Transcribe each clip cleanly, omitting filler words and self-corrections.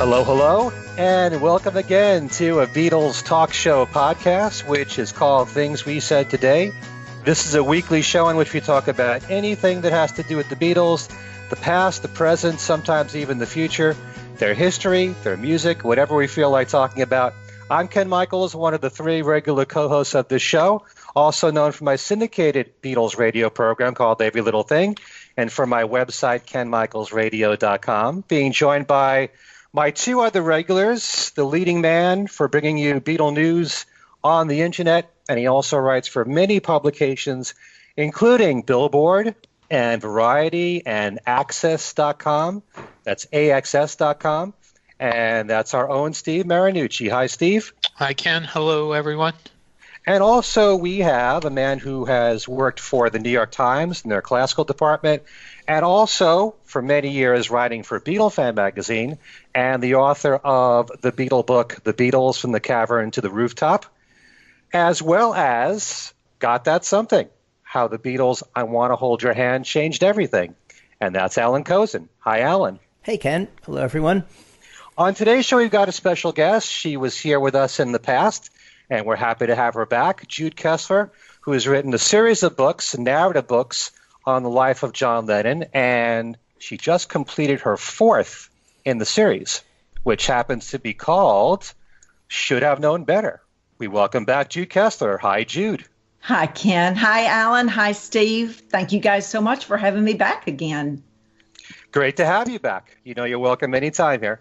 Hello, hello, and welcome again to a Beatles talk show podcast, which is called Things We Said Today. This is a weekly show in which we talk about anything that has to do with the Beatles, the past, the present, sometimes even the future, their history, their music, whatever we feel like talking about. I'm Ken Michaels, one of the three regular co-hosts of this show, also known for my syndicated Beatles radio program called Every Little Thing, and for my website, kenmichaelsradio.com, being joined by my two other regulars, the leading man for bringing you Beatle news on the internet, and he also writes for many publications, including Billboard and Variety and Access.com. That's AXS.com. And that's our own Steve Marinucci. Hi, Steve. Hi, Ken. Hello, everyone. And also we have a man who has worked for the New York Times in their classical department, and also for many years writing for Beatle Fan magazine, and the author of the Beatle book, The Beatles from the Cavern to the Rooftop, as well as Got That Something, How the Beatles' I Want to Hold Your Hand Changed Everything. And that's Alan Kozin. Hi, Alan. Hey, Ken. Hello, everyone. On today's show, we've got a special guest. She was here with us in the past, and we're happy to have her back, Jude Kessler, who has written a series of books, narrative books, on the life of John Lennon, and she just completed her fourth in the series, which happens to be called Should Have Known Better. We welcome back Jude Kessler. Hi, Jude. Hi, Ken. Hi, Alan. Hi, Steve. Thank you guys so much for having me back again. Great to have you back. You know you're welcome anytime here.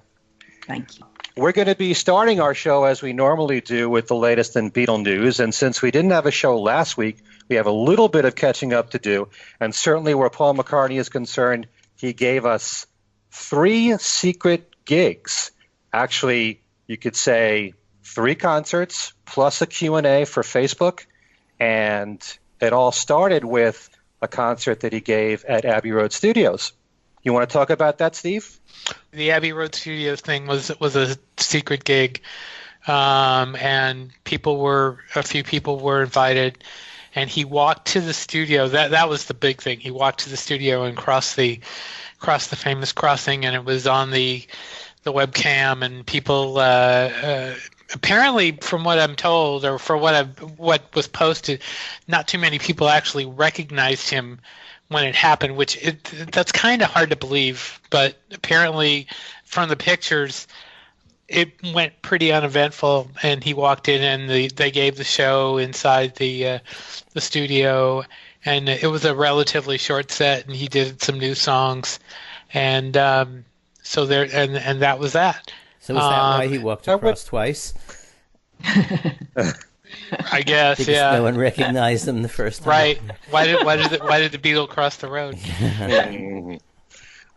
Thank you. We're going to be starting our show as we normally do with the latest in Beatle news, and since we didn't have a show last week, we have a little bit of catching up to do, and certainly where Paul McCartney is concerned, he gave us 3 secret gigs. Actually, you could say 3 concerts plus a Q&A for Facebook, and it all started with a concert that he gave at Abbey Road Studios. You want to talk about that, Steve? The Abbey Road Studios thing was a secret gig, and a few people were invited, and he walked to the studio. That was the big thing. He walked to the studio and crossed the famous crossing, and it was on the webcam, and people apparently, from what I'm told, or for what was posted, not too many people actually recognized him when it happened, that's kind of hard to believe, but apparently from the pictures it went pretty uneventful, and he walked in and they gave the show inside the studio, and it was a relatively short set, and he did some new songs, and so there and that was that. So is that why he walked across twice? I guess, because yeah. No one recognized them the first time. Right. Why did the Beatles cross the road?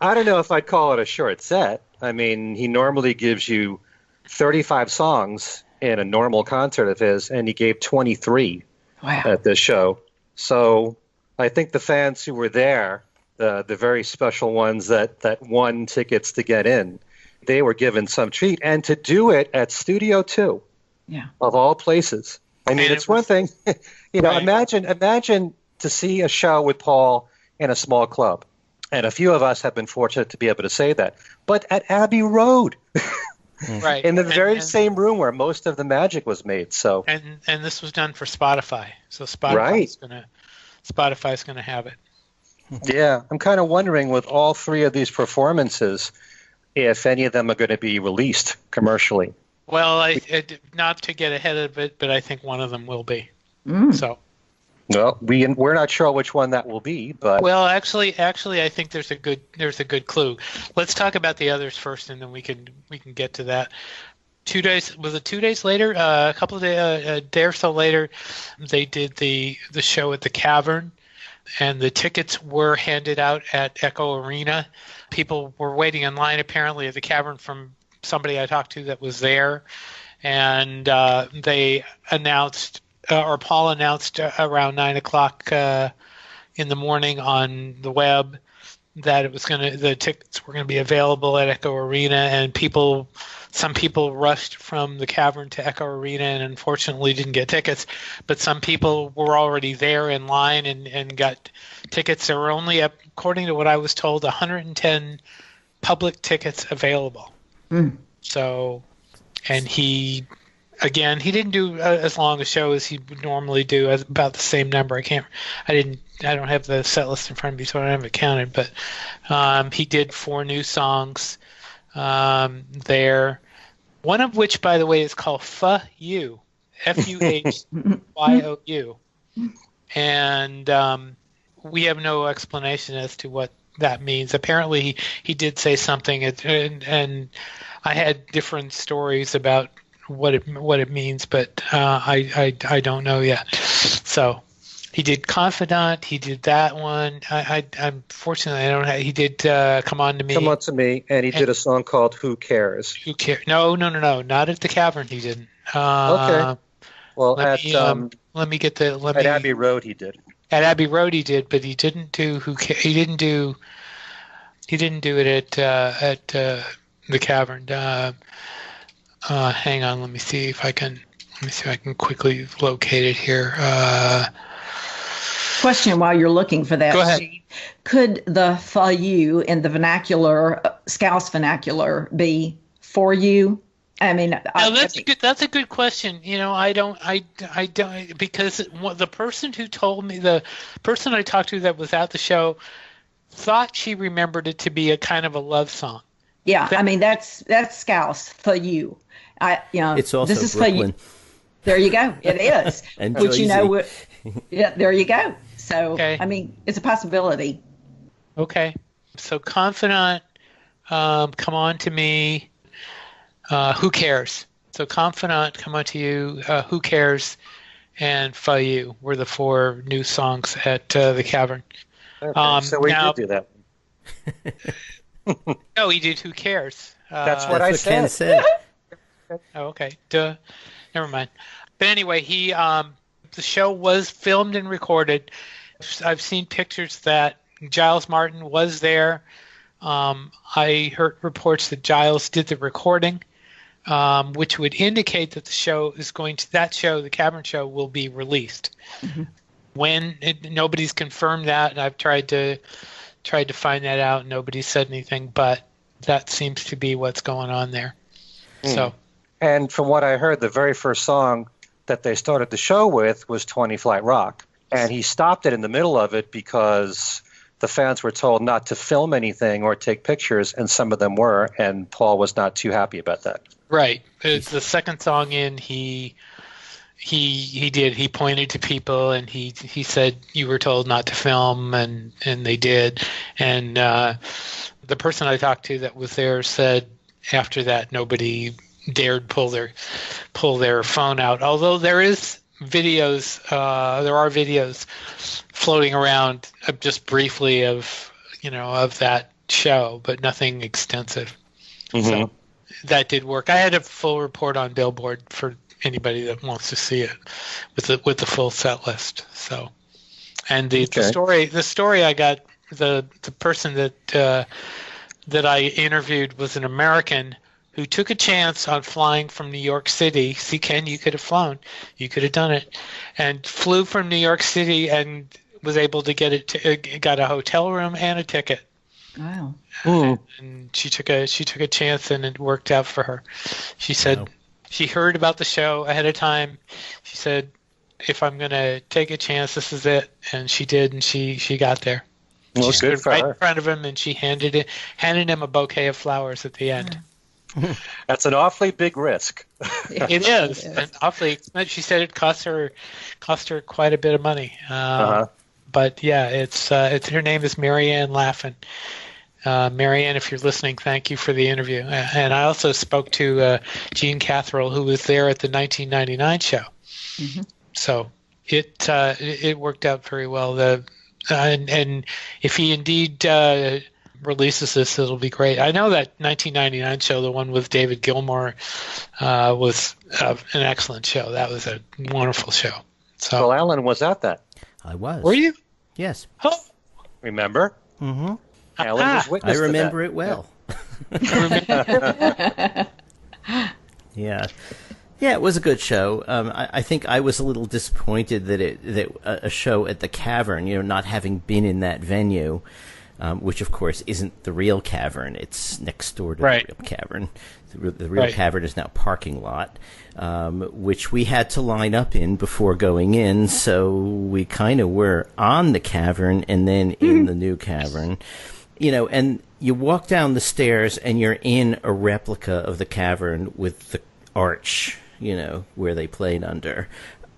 I don't know if I'd call it a short set. I mean, he normally gives you 35 songs in a normal concert of his, and he gave 23 at this show. So I think the fans who were there, the very special ones that won tickets to get in, they were given some treat. And to do it at Studio 2, of all places. I mean, it's one thing, right. Imagine to see a show with Paul in a small club. And a few of us have been fortunate to be able to say that. But at Abbey Road, right, in the very same room where most of the magic was made. So and this was done for Spotify. So Spotify's gonna have it. Yeah, I'm kind of wondering with all 3 of these performances, if any of them are going to be released commercially. Well, not to get ahead of it, but I think one of them will be. So. Well, we're not sure which one that will be, but well, actually, I think there's a good clue. Let's talk about the others first, and then we can get to that. 2 days was it 2 days later? A couple of days, a day or so later, they did the show at the Cavern, and the tickets were handed out at Echo Arena. People were waiting in line apparently at the Cavern from somebody I talked to that was there, and they announced, or Paul announced around 9 o'clock in the morning on the web that the tickets were going to be available at Echo Arena, and some people rushed from the Cavern to Echo Arena and unfortunately didn't get tickets, but some people were already there in line and got tickets. There were only, according to what I was told, 110 public tickets available. So, and he didn't do as long a show as he would normally do, as about the same number. I don't have the set list in front of me, so I don't have it counted, but he did 4 new songs there. One of which, by the way, is called Fuhyou, Fuhyou. And we have no explanation as to what that means. Apparently, he did say something, and I had different stories about what it means, but I don't know yet. So he did Confidant. He did that one. Unfortunately, I don't have. He did Come On to Me. Come On to Me, and he did a song called Who Cares. Who cares? No, not at the Cavern. He didn't. Okay. Well, at Abbey Road he did. At Abbey Road he did, but he didn't do He didn't do it at the Cavern. Hang on, let me see if I can quickly locate it here. Question while you're looking for that. Go ahead. Steve. Could the Fuhyou in the vernacular, Scouse vernacular, be for you? I mean, that's a good question. I don't, because the person who told me, the person I talked to that was at the show, thought she remembered it to be a kind of a love song. Yeah, I mean that's Scouse for you. It's also this is Brooklyn. For you. There you go. It is. And which Jersey. Yeah, there you go. So okay. I mean, it's a possibility. Okay, so Confidant, Come On to Me. Who Cares? So Confidant, Come On to You, Who Cares, and Fuhyou were the 4 new songs at the Cavern. Okay, so we did do that. No, he did Who Cares. That's what I said. Ken said. Oh, okay. Duh. Never mind. But anyway, the show was filmed and recorded. I've seen pictures that Giles Martin was there. I heard reports that Giles did the recording, which would indicate that the Cavern show will be released. Mm-hmm. Nobody's confirmed that, and I've tried to find that out. Nobody said anything, but that seems to be what's going on there. So, and from what I heard, the very first song that they started the show with was 20 Flight Rock, and he stopped it in the middle of it because the fans were told not to film anything or take pictures, and some of them were, and Paul was not too happy about that. Right. It's the second song in, he pointed to people and he said you were told not to film, and they did. And the person I talked to that was there said after that nobody dared pull their phone out. Although there are videos floating around just briefly of that show, but nothing extensive. Mm-hmm. So that did work. I had a full report on Billboard for anybody that wants to see it with the full set list. So, and the story I got, the person that I interviewed was an American who took a chance on flying from New York City. See, Ken, you could have flown. You could have done it. And flew from New York City and was able to got a hotel room and a ticket. Wow. And she took a chance, and it worked out for her. She said she heard about the show ahead of time. She said, if I'm going to take a chance, this is it. And she did, and she got there. Well, she good stood for right her. in front of him, and she handed him a bouquet of flowers at the end. That's an awfully big risk. It is. And awfully. She said it cost her quite a bit of money. But yeah, it's her name is Marianne Laffin. Marianne, if you're listening, thank you for the interview. And I also spoke to Gene Catherall, who was there at the 1999 show. Mm-hmm. So it worked out very well. And if he indeed releases this, it'll be great. I know that 1999 show, the one with David Gilmour, was an excellent show. That was a wonderful show. So, well, Alan was at that. I was. Were you? Yes. Oh. Remember? Mm-hmm. Alan was witness I remember to it well. Yeah. Yeah, it was a good show. I think I was a little disappointed that a show at the Cavern, not having been in that venue, which of course isn't the real cavern. It's next door to Right. the real cavern. The real cavern is now parking lot, which we had to line up in before going in. So we kind of were on the cavern and then in the new cavern. And you walk down the stairs and you're in a replica of the cavern with the arch, where they played under.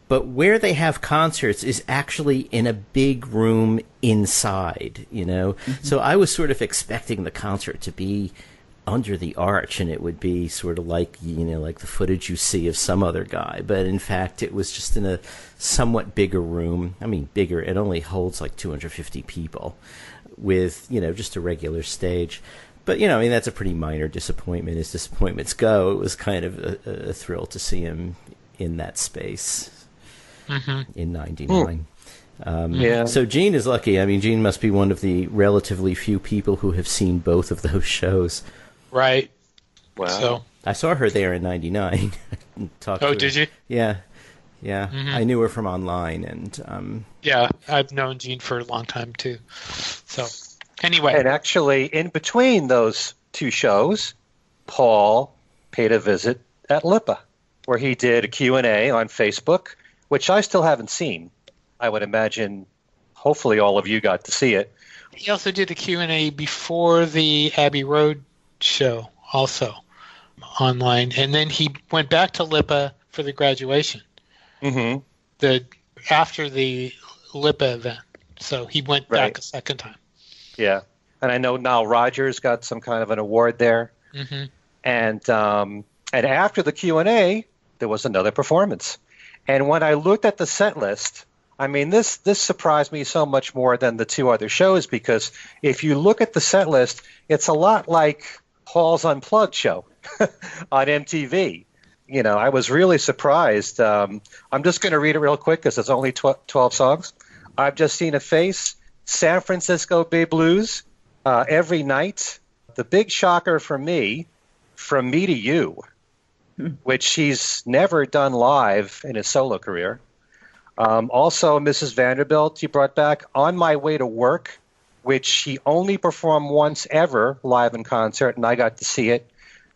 But where they have concerts is actually in a big room inside, So I was sort of expecting the concert to be under the arch, and it would be sort of like, like the footage you see of some other guy. But in fact, it was just in a somewhat bigger room. I mean, bigger. It only holds like 250 people with, just a regular stage. But, that's a pretty minor disappointment as disappointments go. It was kind of a thrill to see him in that space in 99. So Gene is lucky. I mean, Gene must be one of the relatively few people who have seen both of those shows. Right. Wow. So I saw her there in 99. did you? Yeah. Yeah. I knew her from online. And yeah, I've known Gene for a long time, too. So anyway. And actually, in between those two shows, Paul paid a visit at Lipa, where he did a Q&A on Facebook, which I still haven't seen. I would imagine, hopefully all of you got to see it. He also did a Q&A before the Abbey Road show, also online. And then he went back to Lipa for the graduation. After the Lipa event. So he went back a second time. Yeah. And I know Nile Rodgers got some kind of an award there. And after the Q&A, there was another performance. And when I looked at the set list, I mean, this surprised me so much more than the two other shows, because if you look at the set list, it's a lot like Paul's Unplugged show on MTV. I was really surprised. I'm just going to read it real quick because it's only 12 songs. I've Just Seen a Face, San Francisco Bay Blues, Every Night, the big shocker for me, From Me to You, which he's never done live in his solo career. Also, Mrs. Vanderbilt, he brought back On My Way to Work, which he only performed once ever live in concert, and I got to see it.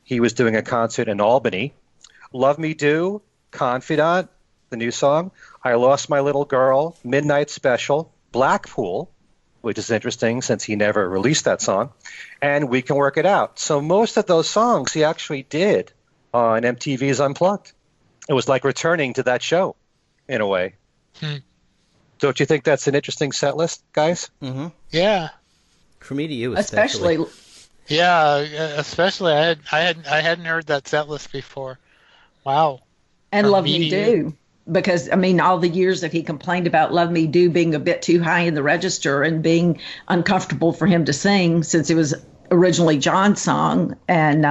He was doing a concert in Albany. Love Me Do, Confidant, the new song, I Lost My Little Girl, Midnight Special, Blackpool, which is interesting since he never released that song, and We Can Work It Out. So most of those songs he actually did on MTV's Unplugged. It was like returning to that show, in a way. Don't you think that's an interesting set list, guys? Yeah. For Me to You, especially. Yeah, especially I hadn't heard that set list before. Wow. And From Love Me Me to Do. Because, I mean, all the years that he complained about Love Me Do being a bit too high in the register and being uncomfortable for him to sing, since it was originally John's song. And,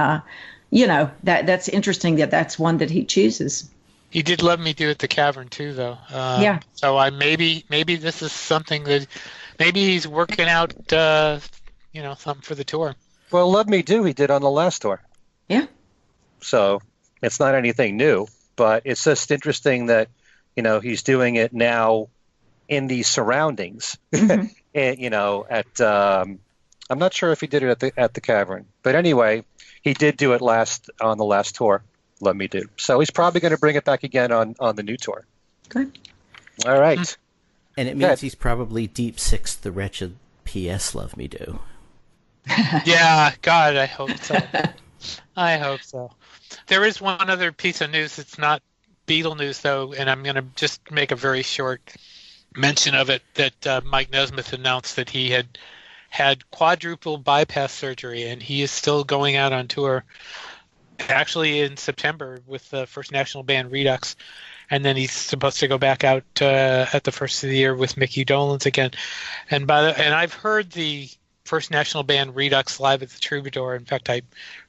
that's interesting that that's one that he chooses. He did Love Me Do at the Cavern, too, though. Yeah. So maybe this is something that maybe he's working out, something for the tour. Well, Love Me Do he did on the last tour. Yeah. So it's not anything new, but it's just interesting that, he's doing it now in these surroundings. And, I'm not sure if he did it at the Cavern, but anyway, he did do it on the last tour, Love Me Do. So he's probably going to bring it back again on the new tour. Good. All right. And it means he's probably deep sixth the wretched P.S. Love Me Do. Yeah, God, I hope so. I hope so. There is one other piece of news. It's not Beatle news, though, and I'm going to just make a very short mention of it, that Mike Nesmith announced that he had quadruple bypass surgery, and he is still going out on tour, actually in September with the First National Band Redux, and then he's supposed to go back out at the first of the year with Mickey Dolenz again. And I've heard the First National Band Redux live at the Troubadour. In fact, I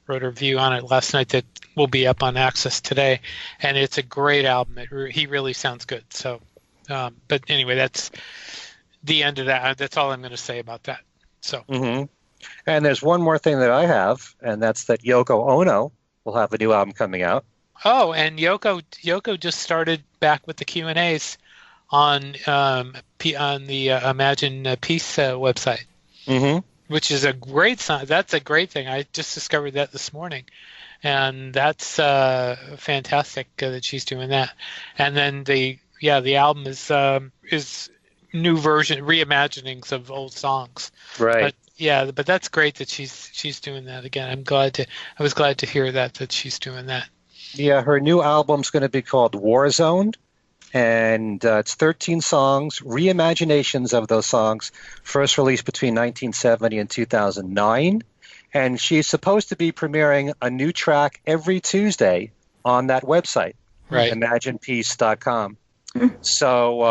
wrote a review on it last night that will be up on Access today, and it's a great album. He really sounds good. So, but anyway, that's the end of that. That's all I'm going to say about that. So, And there's one more thing that I have, and that's that Yoko Ono will have a new album coming out. Oh, and Yoko just started back with the Q&As on the Imagine Peace website. which is a great sign. That's a great thing. I just discovered that this morning, and that's fantastic that she's doing that. And then the album is new version reimaginings of old songs. Right. But that's great that she's doing that again. I was glad to hear that she's doing that. Yeah, her new album's going to be called Warzone, and it's 13 songs, reimaginations of those songs, first released between 1970 and 2009. And she's supposed to be premiering a new track every Tuesday on that website, right? imaginepeace.com. So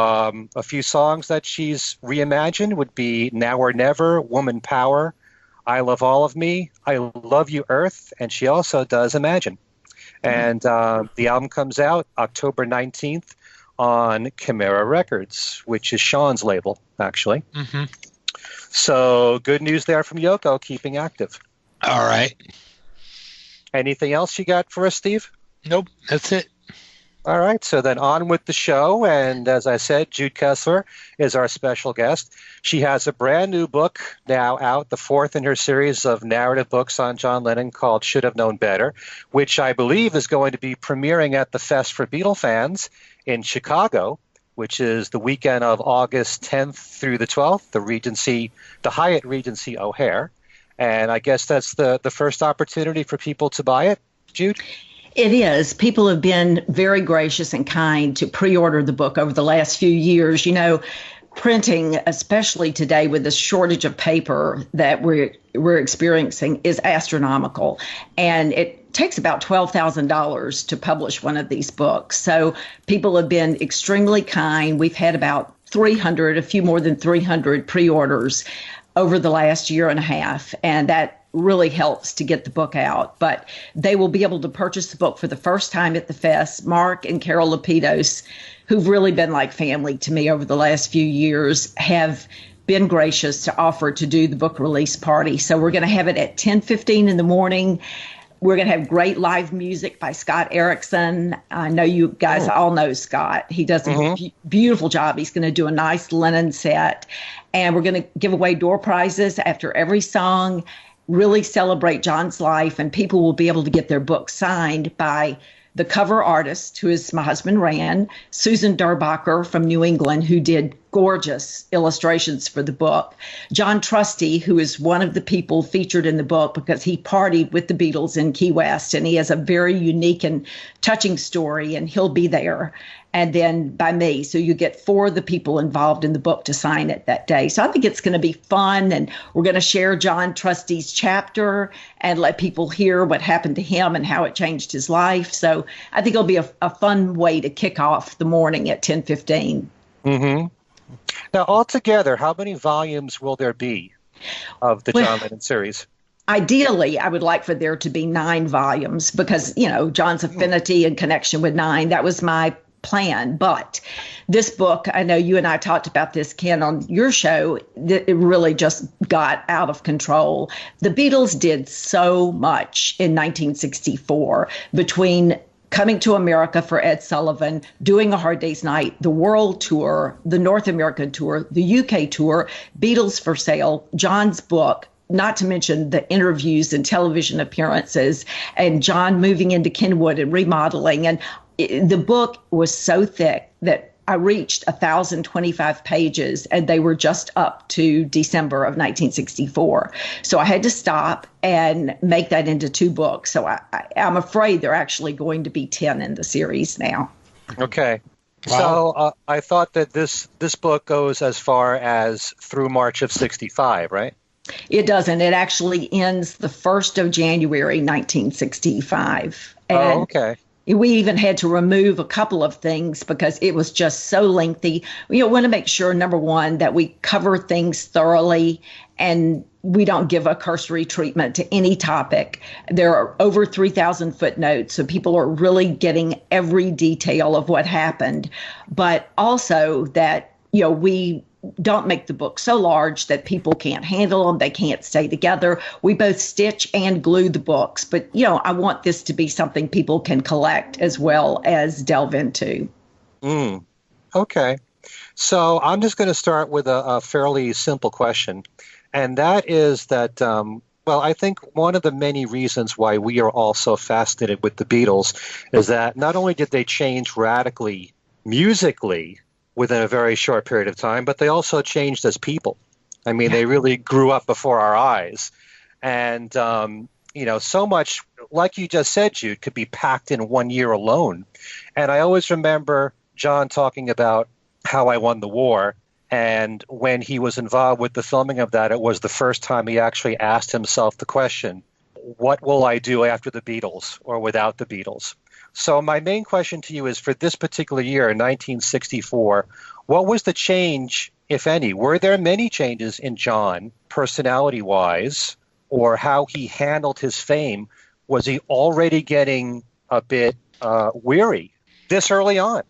a few songs that she's reimagined would be Now or Never, Woman Power, I Love All of Me, I Love You Earth, and she also does Imagine. And the album comes out October 19th on Chimera Records, which is Sean's label, actually. Mm-hmm. So good news there from Yoko, keeping active. All right. Anything else you got for us, Steve? Nope, that's it. All right, so then on with the show. And as I said, Jude Kessler is our special guest. She has a brand new book now out, the fourth in her series of narrative books on John Lennon called Should Have Known Better, which I believe is going to be premiering at the Fest for Beatle fans in Chicago, which is the weekend of August 10th through the 12th, the Hyatt Regency O'Hare. And I guess that's the first opportunity for people to buy it, Jude? It is. People have been very gracious and kind to pre-order the book over the last few years. You know, printing, especially today with the shortage of paper that we're experiencing, is astronomical. And it takes about $12,000 to publish one of these books. So people have been extremely kind. We've had about 300, a few more than 300 pre-orders over the last year and a half. And that really helps to get the book out. But they will be able to purchase the book for the first time at the Fest. Mark and Carol Lapidus, who've really been like family to me over the last few years, have been gracious to offer to do the book release party. So we're going to have it at 10:15 in the morning. We're going to have great live music by Scott Erickson. I know you guys all know Scott. He does a beautiful job. He's going to do a nice Lennon set. And we're going to give away door prizes after every song, really celebrate John's life, and people will be able to get their book signed by the cover artist, who is my husband, Rand, Susan Darbacher from New England, who did gorgeous illustrations for the book, John Trusty, who is one of the people featured in the book because he partied with the Beatles in Key West, and he has a very unique and touching story, and he'll be there. And then by me. So you get 4 of the people involved in the book to sign it that day. So I think it's going to be fun. And we're going to share John Trusty's chapter and let people hear what happened to him and how it changed his life. So I think it'll be a fun way to kick off the morning at 10:15. Mm-hmm. Now, altogether, how many volumes will there be of the John Lennon series? Ideally, I would like for there to be 9 volumes because, you know, John's affinity and connection with 9, that was my plan. But this book, I know you and I talked about this, Ken, on your show, it really just got out of control. The Beatles did so much in 1964 between coming to America for Ed Sullivan, doing A Hard Day's Night, the world tour, the North American tour, the UK tour, Beatles for Sale, John's book, not to mention the interviews and television appearances, and John moving into Kenwood and remodeling. And the book was so thick that I reached 1,025 pages, and they were just up to December of 1964. So I had to stop and make that into 2 books. So I'm afraid there are actually going to be 10 in the series now. Okay. Wow. So I thought that this book goes as far as through March of 65, right? It doesn't. It actually ends the 1st of January, 1965. And okay. We even had to remove a couple of things because it was just so lengthy. We want to make sure, number one, that we cover things thoroughly and we don't give a cursory treatment to any topic. There are over 3,000 footnotes, so people are really getting every detail of what happened. But also that, we don't make the book so large that people can't handle them. They can't stay together. We both stitch and glue the books. But, I want this to be something people can collect as well as delve into. Okay. So I'm just going to start with a fairly simple question. And that is that, well, I think one of the many reasons why we are all so fascinated with the Beatles is that not only did they change radically musically within a very short period of time, but they also changed as people. I mean, they really grew up before our eyes. And, so much, like you just said, Jude, could be packed in 1 year alone. And I always remember John talking about How I Won the War. And when he was involved with the filming of that, it was the first time he actually asked himself the question, what will I do after the Beatles or without the Beatles? So my main question to you is, for this particular year, 1964, what was the change, if any? Were there many changes in John, personality-wise, or how he handled his fame? Was he already getting a bit weary this early on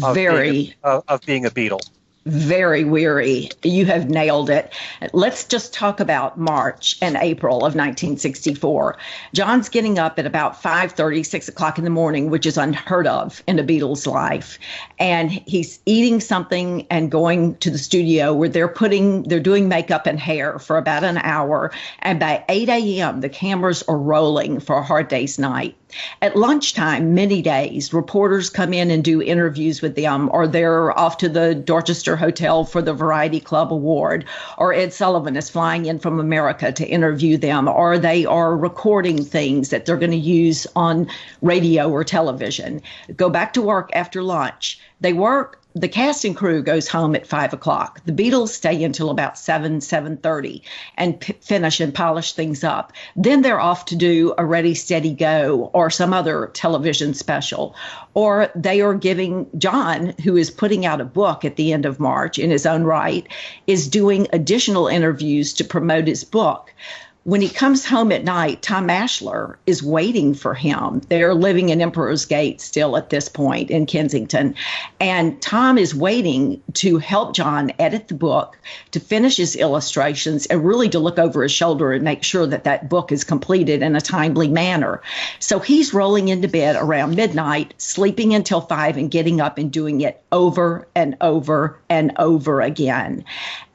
of being a Beatle? Very weary. You have nailed it. Let's just talk about March and April of 1964. John's getting up at about 5:30, 6 o'clock in the morning, which is unheard of in a Beatles life. And he's eating something and going to the studio where they're doing makeup and hair for about an hour. And by 8 a.m., the cameras are rolling for a Hard Day's Night. At lunchtime, many days, reporters come in and do interviews with them, or they're off to the Dorchester Hotel for the Variety Club Award, or Ed Sullivan is flying in from America to interview them, or they are recording things that they're going to use on radio or television. Go back to work after lunch. They work. The cast and crew goes home at 5 o'clock. The Beatles stay until about 7:30 and finish and polish things up. Then they're off to do a Ready, Steady, Go or some other television special. Or they are giving John, who is putting out a book at the end of March in his own right, is doing additional interviews to promote his book. When he comes home at night, Tom Ashler is waiting for him. They're living in Emperor's Gate still at this point in Kensington. And Tom is waiting to help John edit the book, to finish his illustrations, and really to look over his shoulder and make sure that that book is completed in a timely manner. So he's rolling into bed around midnight, sleeping until 5 and getting up and doing it over and over and over again.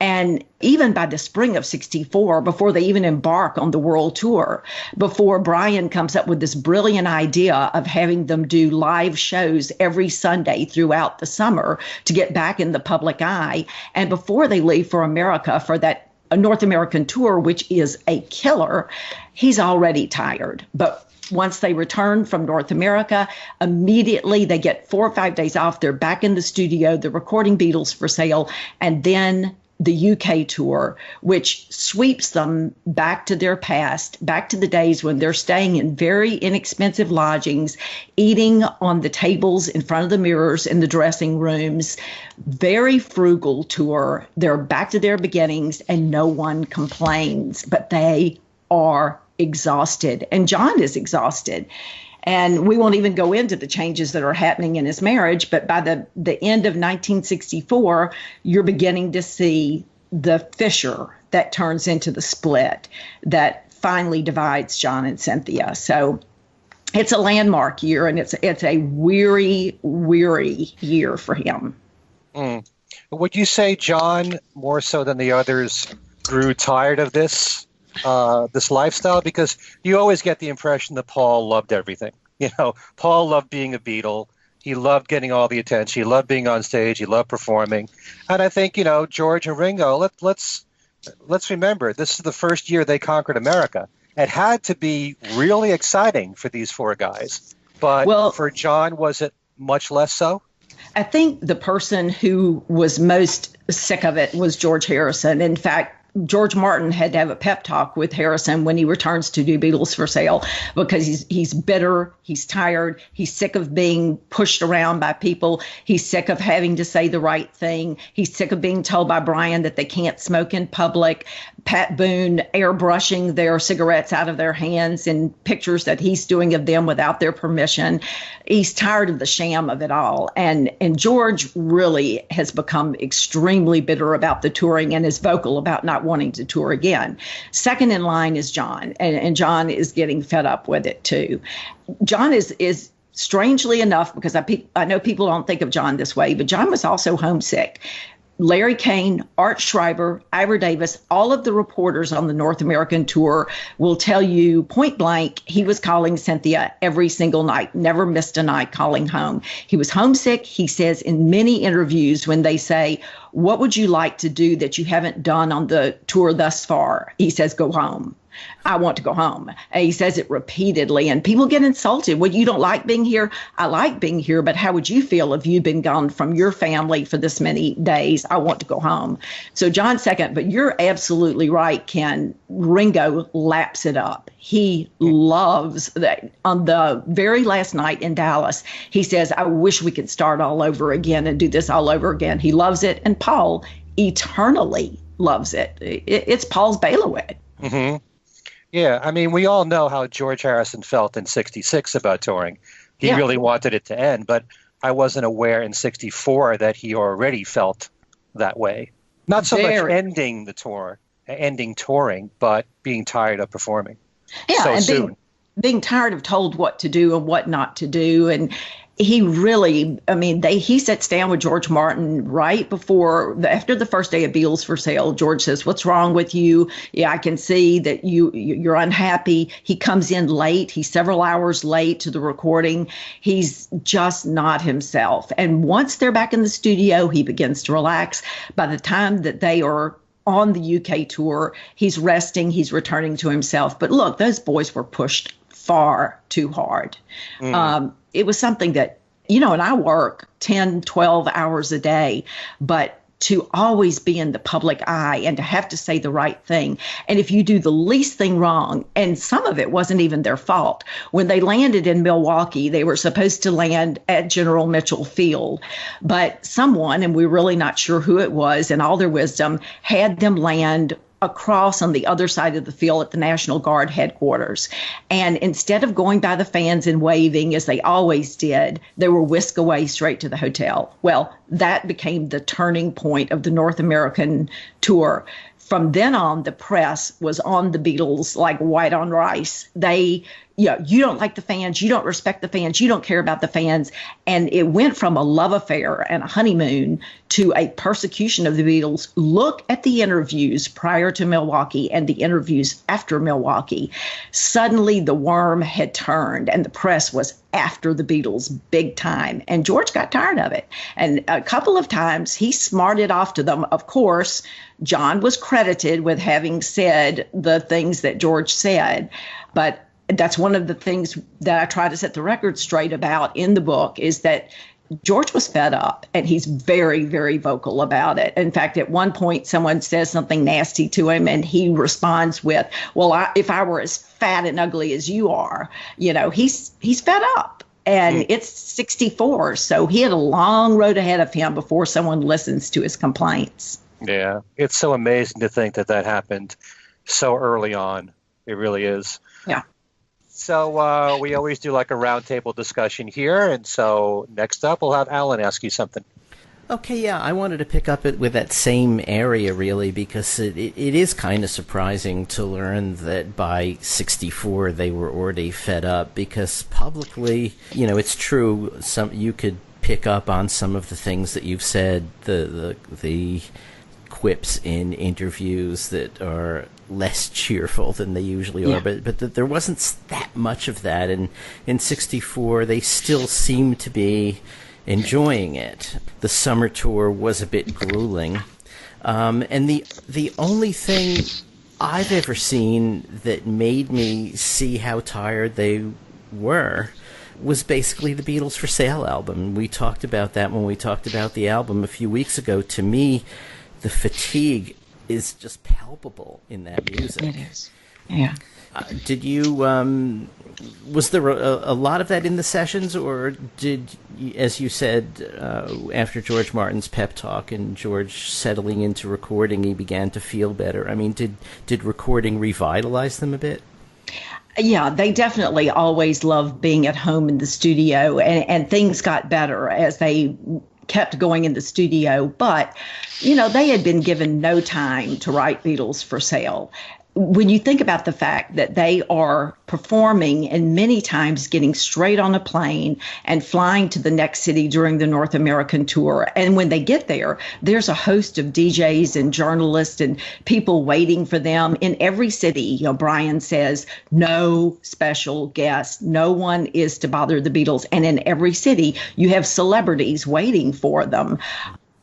And even by the spring of 64, before they even embark on the world tour, before Brian comes up with this brilliant idea of having them do live shows every Sunday throughout the summer to get back in the public eye, and before they leave for America for that North American tour, which is a killer, he's already tired. But once they return from North America, immediately they get 4 or 5 days off. They're back in the studio. They're recording Beatles for Sale. And then the UK tour, which sweeps them back to their past, back to the days when they're staying in very inexpensive lodgings, eating on the tables in front of the mirrors in the dressing rooms. Very frugal tour. They're back to their beginnings and no one complains, but they are exhausted. And John is exhausted. And we won't even go into the changes that are happening in his marriage. But by the end of 1964, you're beginning to see the fissure that turns into the split that finally divides John and Cynthia. So it's a landmark year, and it's a weary, weary year for him. Would you say John, more so than the others, grew tired of this lifestyle? Because you always get the impression that Paul loved everything. Paul loved being a Beatle. He loved getting all the attention. He loved being on stage. He loved performing. And I think, George and Ringo, let's remember, this is the first year they conquered America. It had to be really exciting for these four guys. But for John, was it much less so? I think the person who was most sick of it was George Harrison. In fact, George Martin had to have a pep talk with Harrison when he returns to do Beatles for Sale, because he's bitter, he's tired, he's sick of being pushed around by people, he's sick of having to say the right thing, he's sick of being told by Brian that they can't smoke in public, Pat Boone airbrushing their cigarettes out of their hands in pictures that he's doing of them without their permission. He's tired of the sham of it all. And George really has become extremely bitter about the touring and is vocal about not wanting to tour again. Second in line is John, and John is getting fed up with it too. John is strangely enough, because I know people don't think of John this way, but John was also homesick. Larry Kane, Art Schreiber, Ivor Davis, all of the reporters on the North American tour will tell you point blank, he was calling Cynthia every single night, never missed a night calling home. He was homesick. He says in many interviews when they say, what would you like to do that you haven't done on the tour thus far? He says, go home. I want to go home. And he says it repeatedly, and people get insulted. Well, you don't like being here? I like being here, but how would you feel if you'd been gone from your family for this many days? I want to go home. So John second, but you're absolutely right, Ken. Ringo laps it up. He loves that. On the very last night in Dallas, he says, I wish we could start all over again and do this all over again. He loves it. And Paul eternally loves it. It's Paul's bailiwick. Mm-hmm. Yeah, I mean, we all know how George Harrison felt in '66 about touring. He really wanted it to end, but I wasn't aware in '64 that he already felt that way. Not so much ending the tour, ending touring, but being tired of performing so and soon. Being tired of told what to do and what not to do. And he really, I mean, he sits down with George Martin right after the first day of Beatles for Sale. George says, what's wrong with you? Yeah, I can see that you're unhappy. He comes in late. He's several hours late to the recording. He's just not himself. And once they're back in the studio, he begins to relax. By the time that they are on the UK tour, he's resting, he's returning to himself. But look, those boys were pushed far too hard. It was something that, and I work 10, 12 hours a day, but to always be in the public eye and to have to say the right thing. And if you do the least thing wrong, and some of it wasn't even their fault, when they landed in Milwaukee, they were supposed to land at General Mitchell Field, but someone, and we're really not sure who it was, in all their wisdom, had them land across on the other side of the field at the National Guard headquarters. And instead of going by the fans and waving as they always did, they were whisked away straight to the hotel. Well, that became the turning point of the North American tour. From then on, the press was on the Beatles like white on rice. You don't like the fans, you don't respect the fans, you don't care about the fans. And it went from a love affair and a honeymoon to a persecution of the Beatles. Look at the interviews prior to Milwaukee and the interviews after Milwaukee. Suddenly the worm had turned and the press was after the Beatles big time. And George got tired of it. And a couple of times he smarted off to them. Of course, John was credited with having said the things that George said, but that's one of the things that I try to set the record straight about in the book, is that George was fed up, and he's very, very vocal about it. In fact, at one point, someone says something nasty to him, and he responds with, well, if I were as fat and ugly as you are, he's fed up. And it's 64, so he had a long road ahead of him before someone listens to his complaints. Yeah, it's so amazing to think that happened so early on. It really is. Yeah. So we always do like a roundtable discussion here. And so next up, we'll have Alan ask you something. Okay, yeah, I wanted to pick up with that same area, really, because it is kind of surprising to learn that by 64 they were already fed up, because publicly, it's true, you could pick up on some of the things that you've said, the quips in interviews that are less cheerful than they usually are, but there wasn't that much of that, and in 64 they still seem to be enjoying it. The summer tour was a bit grueling, and the only thing I've ever seen that made me see how tired they were was basically the Beatles for Sale album. We talked about that when we talked about the album a few weeks ago. To me, the fatigue is just palpable in that music. It is. Yeah. Did you, was there a lot of that in the sessions, or did, as you said, after George Martin's pep talk and George settling into recording, he began to feel better? I mean, did recording revitalize them a bit? Yeah, they definitely always loved being at home in the studio, and things got better as they kept going in the studio. But, they had been given no time to write Beatles for Sale. when you think about the fact that they are performing and many times getting straight on a plane and flying to the next city during the North American tour. And when they get there, there's a host of DJs and journalists and people waiting for them in every city. You know, Brian says, no special guest. No one is to bother the Beatles. And in every city, you have celebrities waiting for them.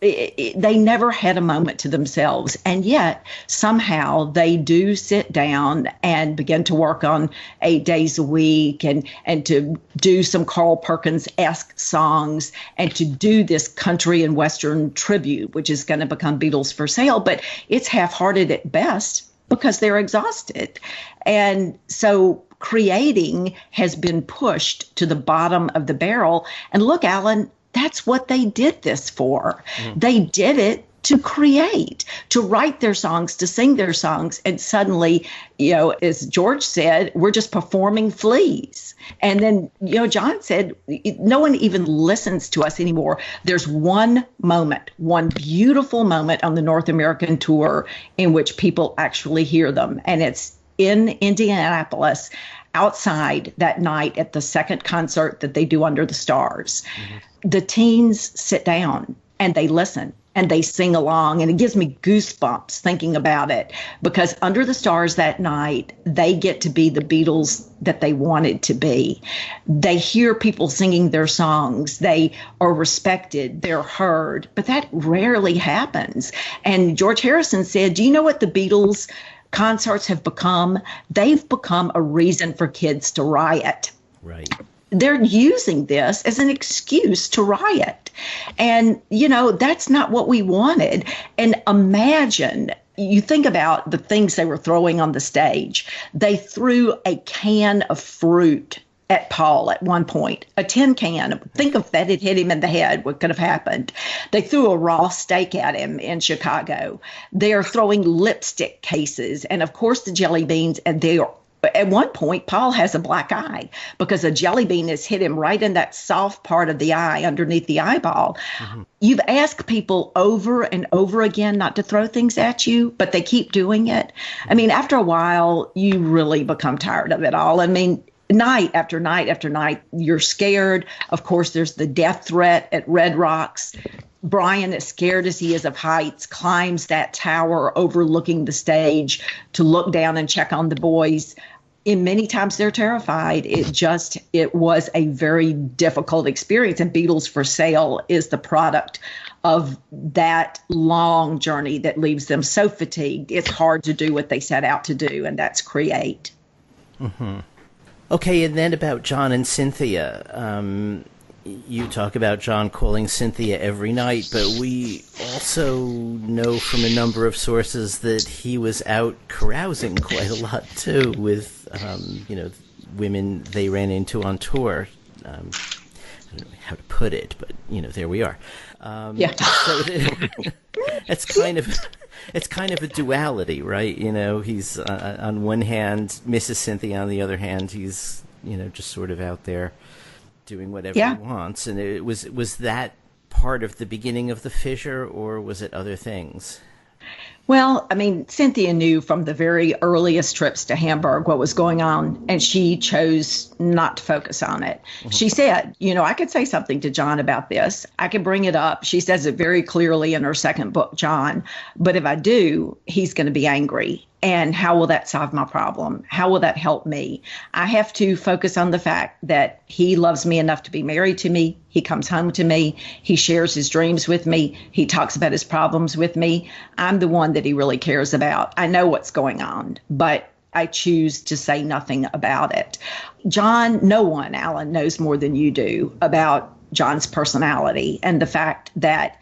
They never had a moment to themselves. And yet somehow they do sit down and begin to work on 8 days a week and to do some Carl Perkins-esque songs and to do this country and Western tribute, which is going to become Beatles for Sale. But it's half-hearted at best because they're exhausted. And so creating has been pushed to the bottom of the barrel. And look, Alan, that's what they did this for. Mm-hmm. They did it to create, to write their songs, to sing their songs. And suddenly, you know, as George said, we're just performing fleas. And then, you know, John said, no one even listens to us anymore. There's one moment, one beautiful moment on the North American tour in which people actually hear them. And it's in Indianapolis, outside that night at the second concert that they do under the stars. Mm-hmm. The teens sit down and they listen and they sing along. And it gives me goosebumps thinking about it, because under the stars that night, they get to be the Beatles that they wanted to be. They hear people singing their songs. They are respected. They're heard. But that rarely happens. And George Harrison said, do you know what the Beatles concerts have become? They've become a reason for kids to riot. Right. They're using this as an excuse to riot. And, you know, that's not what we wanted. And imagine, you think about the things they were throwing on the stage. They threw a can of fruit at Paul at one point, a tin can. Think if that had hit him in the head, what could have happened? They threw a raw steak at him in Chicago. They're throwing lipstick cases and, of course, the jelly beans. And they are, at one point, Paul has a black eye because a jelly bean has hit him right in that soft part of the eye underneath the eyeball. Mm-hmm. You've asked people over and over again not to throw things at you, but they keep doing it. I mean, after a while, you really become tired of it all. I mean, night after night after night, you're scared. Of course, there's the death threat at Red Rocks. Brian, as scared as he is of heights, climbs that tower overlooking the stage to look down and check on the boys. And many times they're terrified. It was a very difficult experience. And Beatles for Sale is the product of that long journey that leaves them so fatigued. It's hard to do what they set out to do, and that's create. Mm-hmm. Okay, and then about John and Cynthia. You talk about John calling Cynthia every night, but we also know from a number of sources that he was out carousing quite a lot too with, women they ran into on tour. I don't know how to put it, but there we are. Yeah. So it's kind of a duality, right? He's on one hand Mrs. Cynthia, on the other hand he's just sort of out there doing whatever he wants. And it was that part of the beginning of the fissure, or was it other things? Well, I mean, Cynthia knew from the very earliest trips to Hamburg what was going on, and she chose not to focus on it. Mm-hmm. She said, I could say something to John about this. I could bring it up. She says it very clearly in her second book, John. But if I do, he's going to be angry. And how will that solve my problem? How will that help me? I have to focus on the fact that he loves me enough to be married to me. He comes home to me. He shares his dreams with me. He talks about his problems with me. I'm the one that he really cares about. I know what's going on, but I choose to say nothing about it. John, no one, Alan, knows more than you do about John's personality and the fact that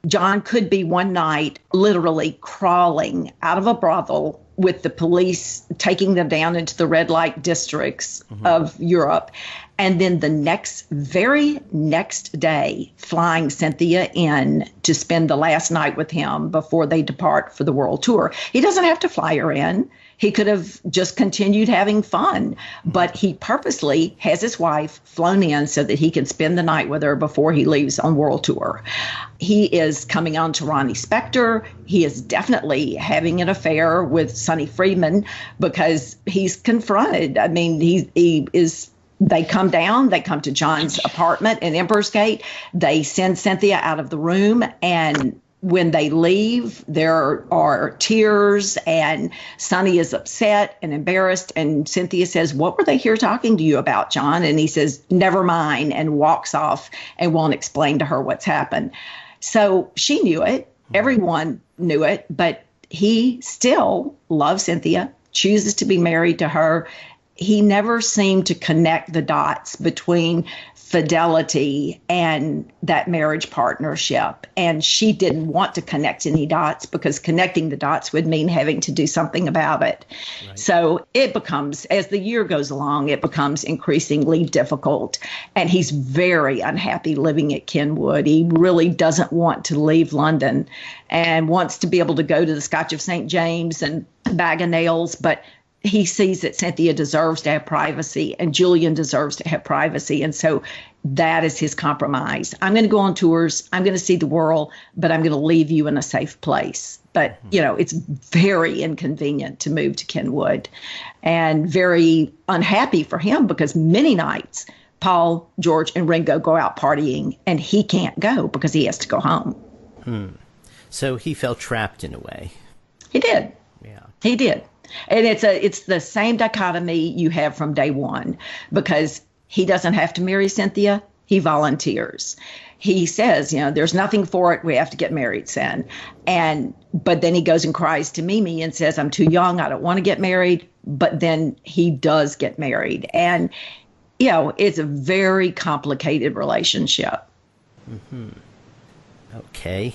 John could be one night literally crawling out of a brothel with the police taking them down into the red light districts of Europe. And then the very next day, flying Cynthia in to spend the last night with him before they depart for the world tour. He doesn't have to fly her in. He could have just continued having fun, but he purposely has his wife flown in so that he can spend the night with her before he leaves on world tour. He is coming on to Ronnie Spector. He is definitely having an affair with Sonny Freeman because he's confronted. I mean, he is. They come down, they come to John's apartment in Emperor's Gate. They send Cynthia out of the room, and when they leave, there are tears, and Sonny is upset and embarrassed. And Cynthia says, "What were they here talking to you about, John?" And he says, "Never mind," and walks off and won't explain to her what's happened. So she knew it. Everyone knew it, but he still loves Cynthia, chooses to be married to her. He never seemed to connect the dots between fidelity and that marriage partnership. And she didn't want to connect any dots because connecting the dots would mean having to do something about it. Right. So it becomes, as the year goes along, it becomes increasingly difficult. And he's very unhappy living at Kenwood. He really doesn't want to leave London and wants to be able to go to the Scotch of St. James and bag of nails, but he sees that Cynthia deserves to have privacy and Julian deserves to have privacy. And so that is his compromise. I'm going to go on tours. I'm going to see the world, but I'm going to leave you in a safe place. But, it's very inconvenient to move to Kenwood and very unhappy for him because many nights Paul, George, and Ringo go out partying and he can't go because he has to go home. So he felt trapped in a way. He did. Yeah. He did. And it's the same dichotomy you have from day one because he doesn't have to marry Cynthia. He volunteers. He says, there's nothing for it. We have to get married, Sen. But then he goes and cries to Mimi and says, I'm too young. I don't want to get married. But then he does get married. And, it's a very complicated relationship. Mm-hmm. Okay.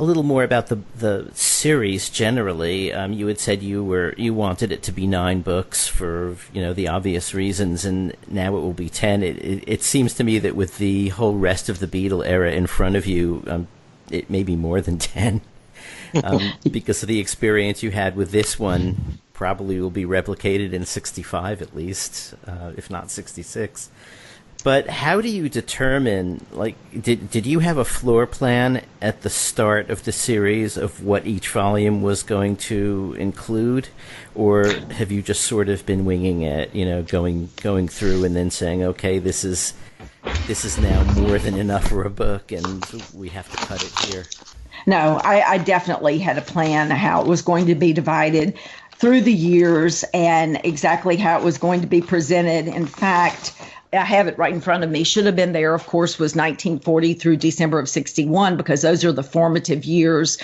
A little more about the series generally. You had said you wanted it to be 9 books for the obvious reasons, and now it will be 10. It seems to me that with the whole rest of the Beatle era in front of you, it may be more than 10, because of the experience you had with this one. Probably will be replicated in 65 at least, if not 66. But how do you determine, did you have a floor plan at the start of the series of what each volume was going to include? Or have you just sort of been winging it, going through and then saying, okay, this is now more than enough for a book and we have to cut it here? No, I definitely had a plan how it was going to be divided through the years and exactly how it was going to be presented. In fact, I have it right in front of me. Should have been there, of course, was 1940 through December of 61, because those are the formative years,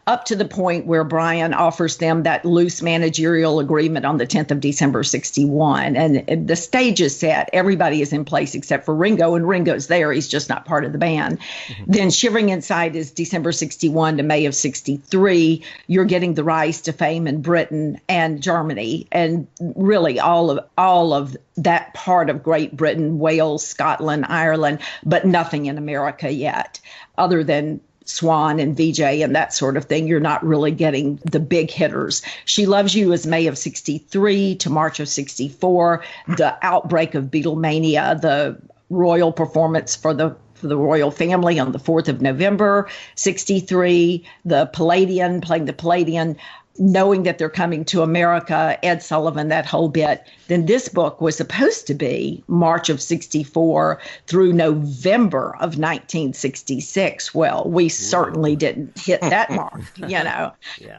up to the point where Brian offers them that loose managerial agreement on the 10th of December 61. And the stage is set. Everybody is in place except for Ringo, and Ringo's there. He's just not part of the band. Then Shivering Inside is December 61 to May of 63. You're getting the rise to fame in Britain and Germany, and really all of that part of Great Britain, Wales, Scotland, Ireland, but nothing in America yet, other than Swan and VJ and that sort of thing. You're not really getting the big hitters. She Loves You is May of 63 to March of 64. The outbreak of Beatlemania, the royal performance for the royal family on the 4th of November, 63. The Palladian, playing the Palladian, knowing that they're coming to America, Ed Sullivan, that whole bit. Then this book was supposed to be March of 64 through November of 1966. Well, we certainly didn't hit that mark, Yeah.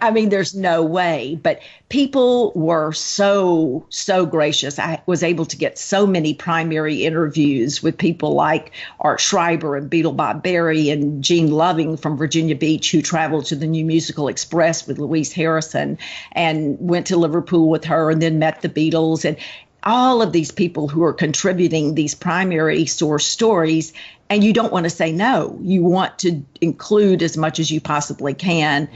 I mean, there's no way. But people were so gracious. I was able to get so many primary interviews with people like Art Schreiber and Beatle Bob Berry and Gene Loving from Virginia Beach, who traveled to the New Musical Express with Louise Harrison and went to Liverpool with her and then met the Beatles. And all of these people who are contributing these primary source stories, and you don't want to say no. You want to include as much as you possibly can,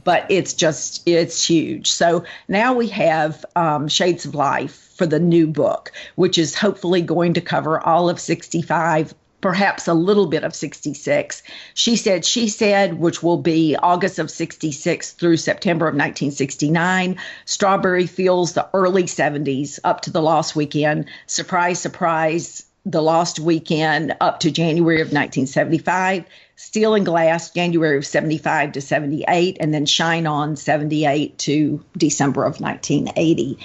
but it's huge. So now we have Shades of Life for the new book, which is hopefully going to cover all of 65, perhaps a little bit of 66. She said, which will be August of 66 through September of 1969. Strawberry Fields, the early 70s up to the Lost Weekend. Surprise, surprise, the Lost Weekend up to January of 1975. Steel and Glass, January of 75 to 78. And then Shine On, 78 to December of 1980.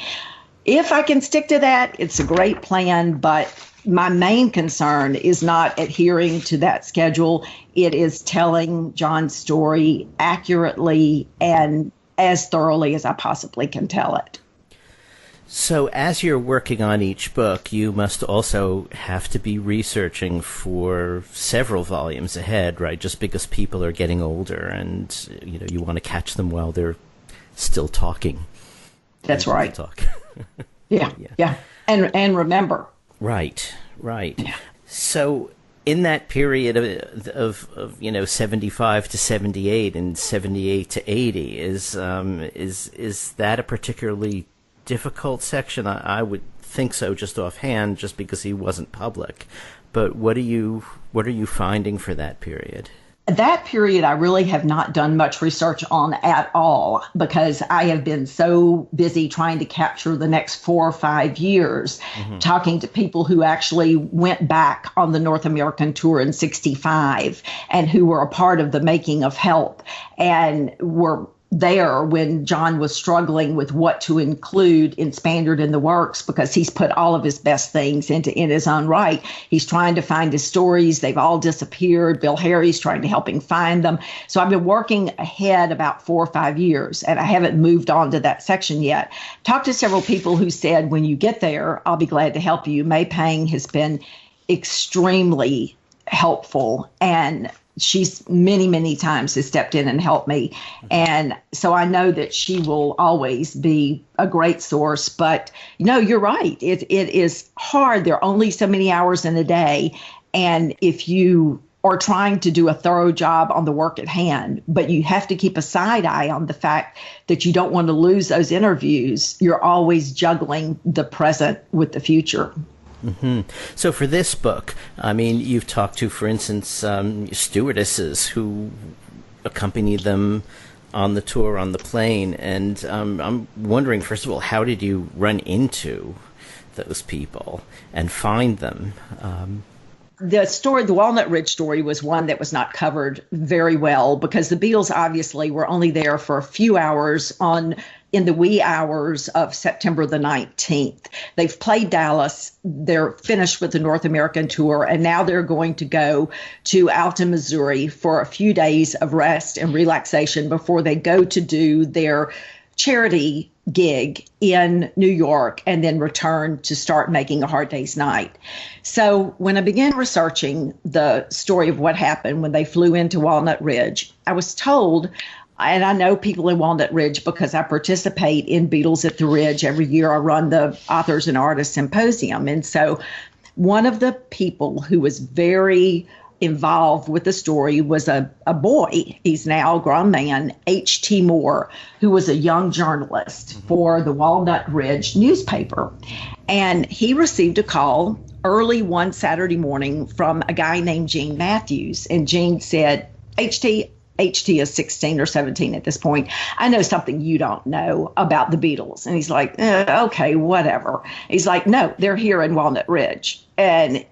If I can stick to that, it's a great plan, but my main concern is not adhering to that schedule. It is telling John's story accurately and as thoroughly as I possibly can tell it. So as you're working on each book, you must also have to be researching for several volumes ahead, right? Just because people are getting older and, you want to catch them while they're still talking. That's right. Talk. Yeah. And remember. Right. Yeah. So in that period of 75 to 78 and 78 to 80, is that a particularly difficult section? I would think so, just offhand, just because he wasn't public. But what are you finding for that period? That period, I really have not done much research on at all because I have been so busy trying to capture the next 4 or 5 years, talking to people who actually went back on the North American tour in 65 and who were a part of the making of Help and were there when John was struggling with what to include in Spaniard in the Works because he's put all of his best things in his own right. He's trying to find his stories. They've all disappeared. Bill Harry's trying to help him find them. So I've been working ahead about 4 or 5 years, and I haven't moved on to that section yet. Talked to several people who said, when you get there, I'll be glad to help you. May Pang has been extremely helpful, and she's many times has stepped in and helped me. And so I know that she will always be a great source. But, you're right. It is hard. There are only so many hours in a day. And if you are trying to do a thorough job on the work at hand, but you have to keep a side eye on the fact that you don't want to lose those interviews, you're always juggling the present with the future. So for this book, you've talked to, for instance, stewardesses who accompanied them on the tour on the plane. And I'm wondering, first of all, how did you run into those people and find them? The story, the Walnut Ridge story, was one that was not covered very well because the Beatles obviously were only there for a few hours in the wee hours of September the 19th. They've played Dallas. They're finished with the North American tour, and now they're going to go to Alton, Missouri for a few days of rest and relaxation before they go to do their charity gig in New York and then return to start making A Hard Day's Night. So when I began researching the story of what happened when they flew into Walnut Ridge, I was told, and I know people in Walnut Ridge because I participate in Beatles at the Ridge. Every year I run the Authors and Artists Symposium. And so one of the people who was very involved with the story was a boy. He's now a grown man, H.T. Moore, who was a young journalist for the Walnut Ridge newspaper. And he received a call early one Saturday morning from a guy named Gene Matthews. And Gene said, HT is 16 or 17 at this point. I know something you don't know about the Beatles. And he's like, okay, whatever. He's like, no, they're here in Walnut Ridge. And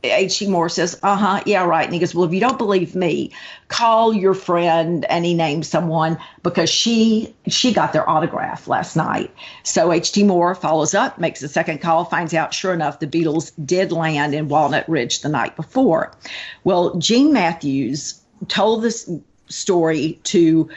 H.T. Moore says, yeah, right. And he goes, well, if you don't believe me, call your friend. And he named someone because she got their autograph last night. So H.T. Moore follows up, makes a second call, finds out, sure enough, the Beatles did land in Walnut Ridge the night before. Well, Gene Matthews told this story to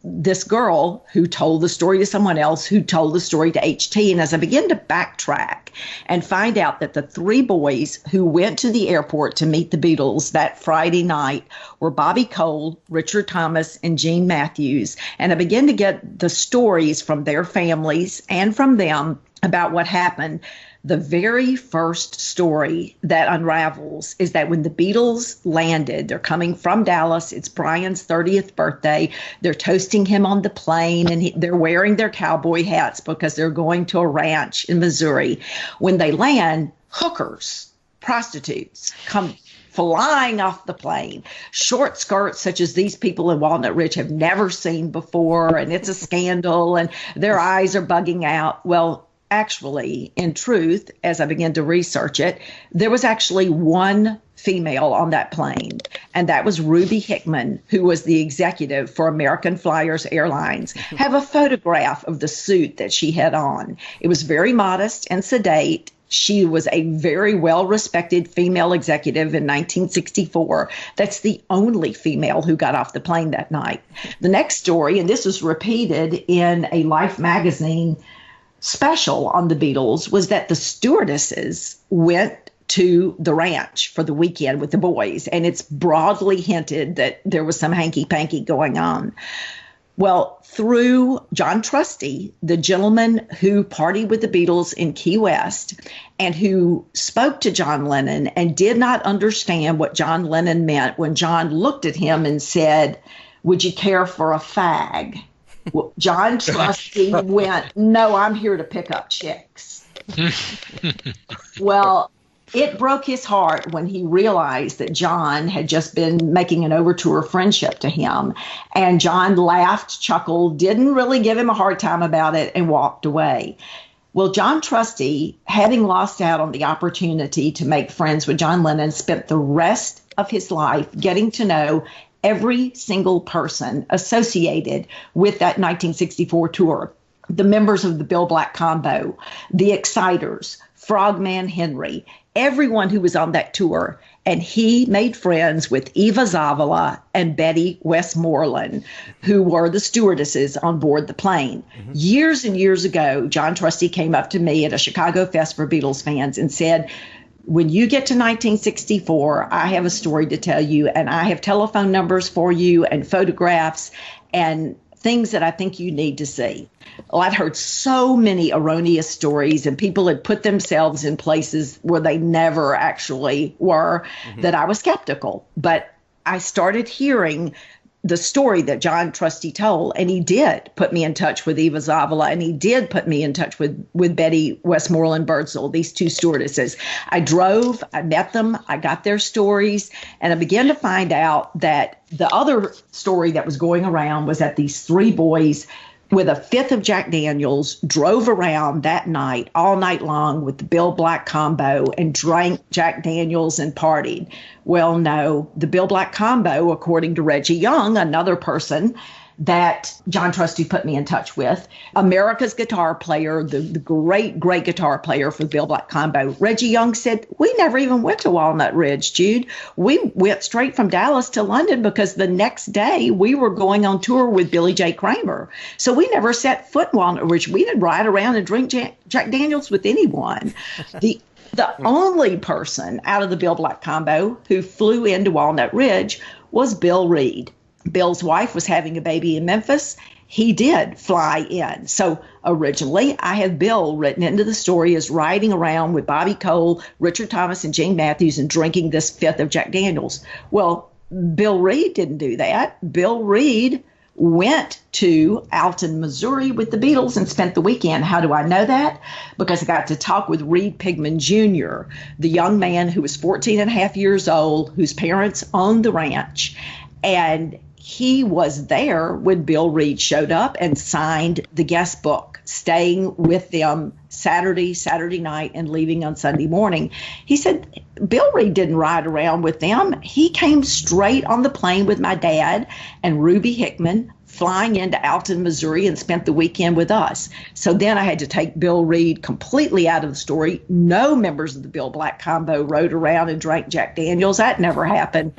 this girl who told the story to someone else who told the story to HT. And as I begin to backtrack and find out that the 3 boys who went to the airport to meet the Beatles that Friday night were Bobby Cole, Richard Thomas, and Gene Matthews. And I begin to get the stories from their families and from them about what happened. The very first story that unravels is that when the Beatles landed, they're coming from Dallas. It's Brian's 30th birthday. They're toasting him on the plane, and they're wearing their cowboy hats because they're going to a ranch in Missouri. When they land, hookers prostitutes come flying off the plane, short skirts such as these people in Walnut Ridge have never seen before, and it's a scandal, and their eyes are bugging out. Well, actually, in truth, as I began to research it, there was actually one female on that plane, and that was Ruby Hickman, who was the executive for American Flyers Airlines. I have a photograph of the suit that she had on. It was very modest and sedate. She was a very well-respected female executive in 1964. That's the only female who got off the plane that night. The next story, and this was repeated in a Life magazine special on the Beatles, was that the stewardesses went to the ranch for the weekend with the boys, and it's broadly hinted that there was some hanky-panky going on. Well, through John Trusty, the gentleman who partied with the Beatles in Key West and who spoke to John Lennon and did not understand what John Lennon meant when John looked at him and said, "Would you care for a fag?" Well, John Trusty went, "No, I'm here to pick up chicks." Well, it broke his heart when he realized that John had just been making an overture of friendship to him. And John laughed, chuckled, didn't really give him a hard time about it, and walked away. Well, John Trusty, having lost out on the opportunity to make friends with John Lennon, spent the rest of his life getting to know every single person associated with that 1964 tour. The members of the Bill Black Combo, the Exciters, Frogman Henry, everyone who was on that tour. And he made friends with Eva Zavala and Betty Westmoreland, who were the stewardesses on board the plane. Mm-hmm. Years and years ago, John Trusty came up to me at a Chicago Fest for Beatles fans and said, "When you get to 1964, I have a story to tell you, and I have telephone numbers for you and photographs and things that I think you need to see." Well, I'd heard so many erroneous stories, and people had put themselves in places where they never actually were, that I was skeptical. But I started hearing the story that John Trusty told, and he did put me in touch with Eva Zavala, and he did put me in touch with Betty Westmoreland Birdsall, these two stewardesses. I drove, I met them, I got their stories, and I began to find out that the other story that was going around was that these three boys with a fifth of Jack Daniels drove around that night, all night long, with the Bill Black Combo and drank Jack Daniels and partied. Well, no, the Bill Black Combo, according to Reggie Young, another person that John Trusty put me in touch with, America's guitar player, the great, great guitar player for the Bill Black Combo, Reggie Young said, "We never even went to Walnut Ridge, Jude. We went straight from Dallas to London because the next day we were going on tour with Billy J. Kramer. So we never set foot in Walnut Ridge. We didn't ride around and drink Jack Daniels with anyone." The only person out of the Bill Black Combo who flew into Walnut Ridge was Bill Reed. Bill's wife was having a baby in Memphis. He did fly in. So originally, I have Bill written into the story as riding around with Bobby Cole, Richard Thomas, and Jane Matthews and drinking this fifth of Jack Daniels. Well, Bill Reed didn't do that. Bill Reed went to Alton, Missouri with the Beatles and spent the weekend. How do I know that? Because I got to talk with Reed Pigman Jr., the young man who was 14 and a half years old, whose parents owned the ranch. And he was there when Bill Reed showed up and signed the guest book, staying with them Saturday night and leaving on Sunday morning. He said, Bill Reed didn't ride around with them. He came straight on the plane with my dad and Ruby Hickman, flying into Alton, Missouri, and spent the weekend with us. So then I had to take Bill Reed completely out of the story. No members of the Bill Black Combo rode around and drank Jack Daniels. That never happened.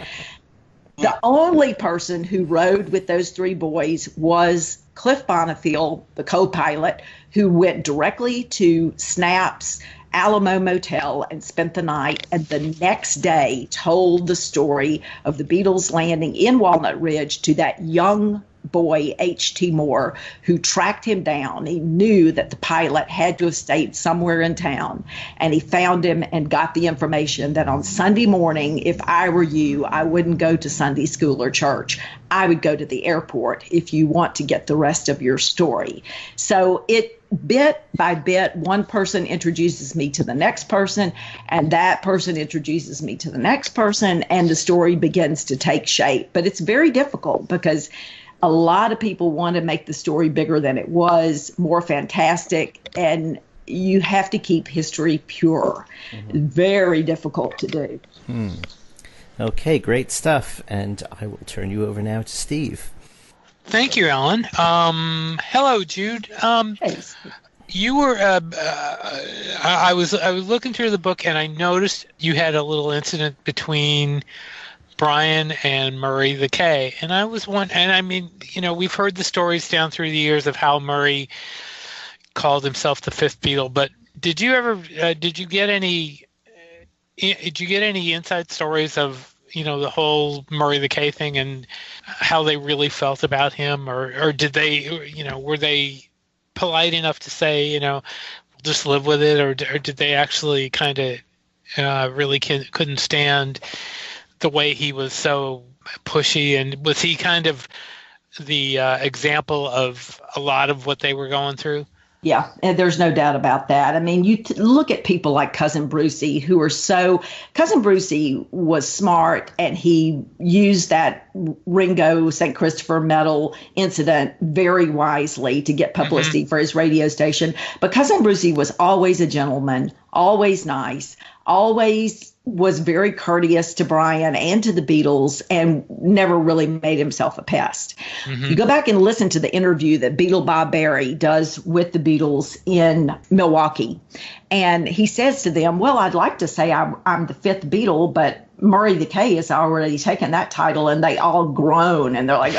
The only person who rode with those three boys was Cliff Bonifield, the co-pilot, who went directly to Snap's Alamo Motel and spent the night, and the next day told the story of the Beatles landing in Walnut Ridge to that young boy, H.T. Moore, who tracked him down. He knew that the pilot had to have stayed somewhere in town, and he found him and got the information that on Sunday morning, if I were you, I wouldn't go to Sunday school or church. I would go to the airport if you want to get the rest of your story. So it bit by bit, one person introduces me to the next person, and that person introduces me to the next person, and the story begins to take shape. But it's very difficult because a lot of people want to make the story bigger than it was, more fantastic, and you have to keep history pure. Very difficult to do. Okay, great stuff. And I will turn you over now to Steve. Thank you, Ellen. Hello, Jude. Hey. You were. I was looking through the book, and I noticed you had a little incident between Brian and Murray the K. And I was and I mean, we've heard the stories down through the years of how Murray called himself the fifth Beatle. But did you ever? Did you get any inside stories of the whole Murray the K thing and how they really felt about him, or did they, were they polite enough to say, just live with it, or did they actually kind of really couldn't stand the way he was so pushy, and was he kind of the example of a lot of what they were going through? Yeah, and there's no doubt about that. I mean, you look at people like Cousin Brucey, who are Cousin Brucey was smart, and he used that Ringo St. Christopher Medal incident very wisely to get publicity for his radio station. But Cousin Brucey was always a gentleman, always nice, always was very courteous to Brian and to the Beatles, and never really made himself a pest. You go back and listen to the interview that Beatle Bob Berry does with the Beatles in Milwaukee. And he says to them, well, I'd like to say I'm the fifth Beatle, but Murray the K has already taken that title. And they all groan, and they're like,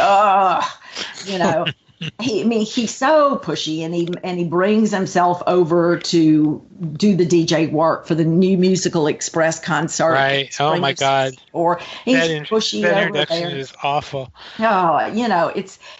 he's so pushy, and he brings himself over to do the DJ work for the New Musical Express concert. Right. Oh my God. Or he's pushy that over introduction there. is awful. Oh,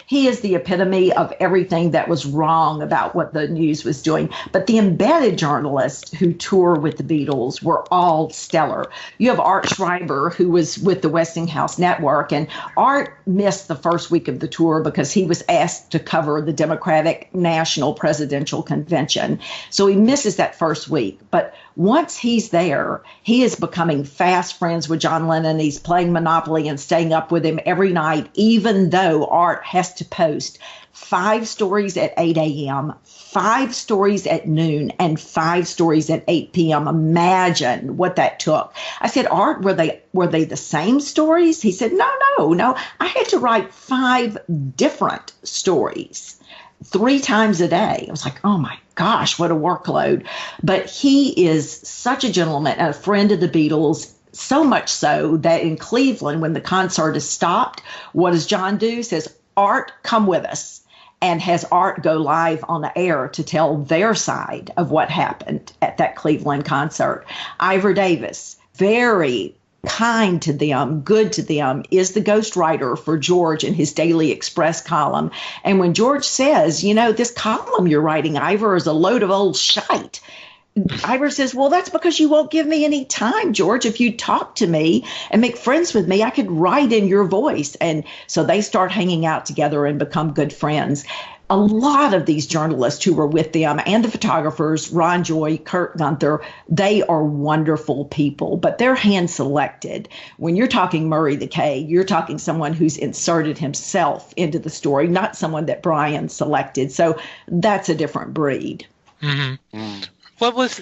he is the epitome of everything that was wrong about what the news was doing. But the embedded journalists who tour with the Beatles were all stellar. You have Art Schreiber, who was with the Westinghouse Network, and Art missed the first week of the tour because he was asked to cover the Democratic National Presidential Convention. So he misses that first week. But once he's there, he is becoming fast friends with John Lennon. He's playing Monopoly and staying up with him every night, even though Art has to post 5 stories at 8 a.m., 5 stories at noon, and 5 stories at 8 p.m. Imagine what that took. I said, Art, were they the same stories? He said, no. I had to write 5 different stories 3 times a day. I was like, oh my gosh, what a workload. But he is such a gentleman and a friend of the Beatles, so much so that in Cleveland, when the concert is stopped, what does John do? He says, Art, come with us. And has Art go live on the air to tell their side of what happened at that Cleveland concert. Ivor Davis, very kind to them, good to them, is the ghostwriter for George in his Daily Express column. And when George says, this column you're writing, Ivor, is a load of old shite, Ivor says, well, that's because you won't give me any time, George. If you talk to me and make friends with me, I could write in your voice. And so they start hanging out together and become good friends. A lot of these journalists who were with them and the photographers, Ron Joy, Kurt Gunther, they are wonderful people, but they're hand selected. When you're talking Murray the K, you're talking someone who's inserted himself into the story, not someone that Brian selected. So that's a different breed. What was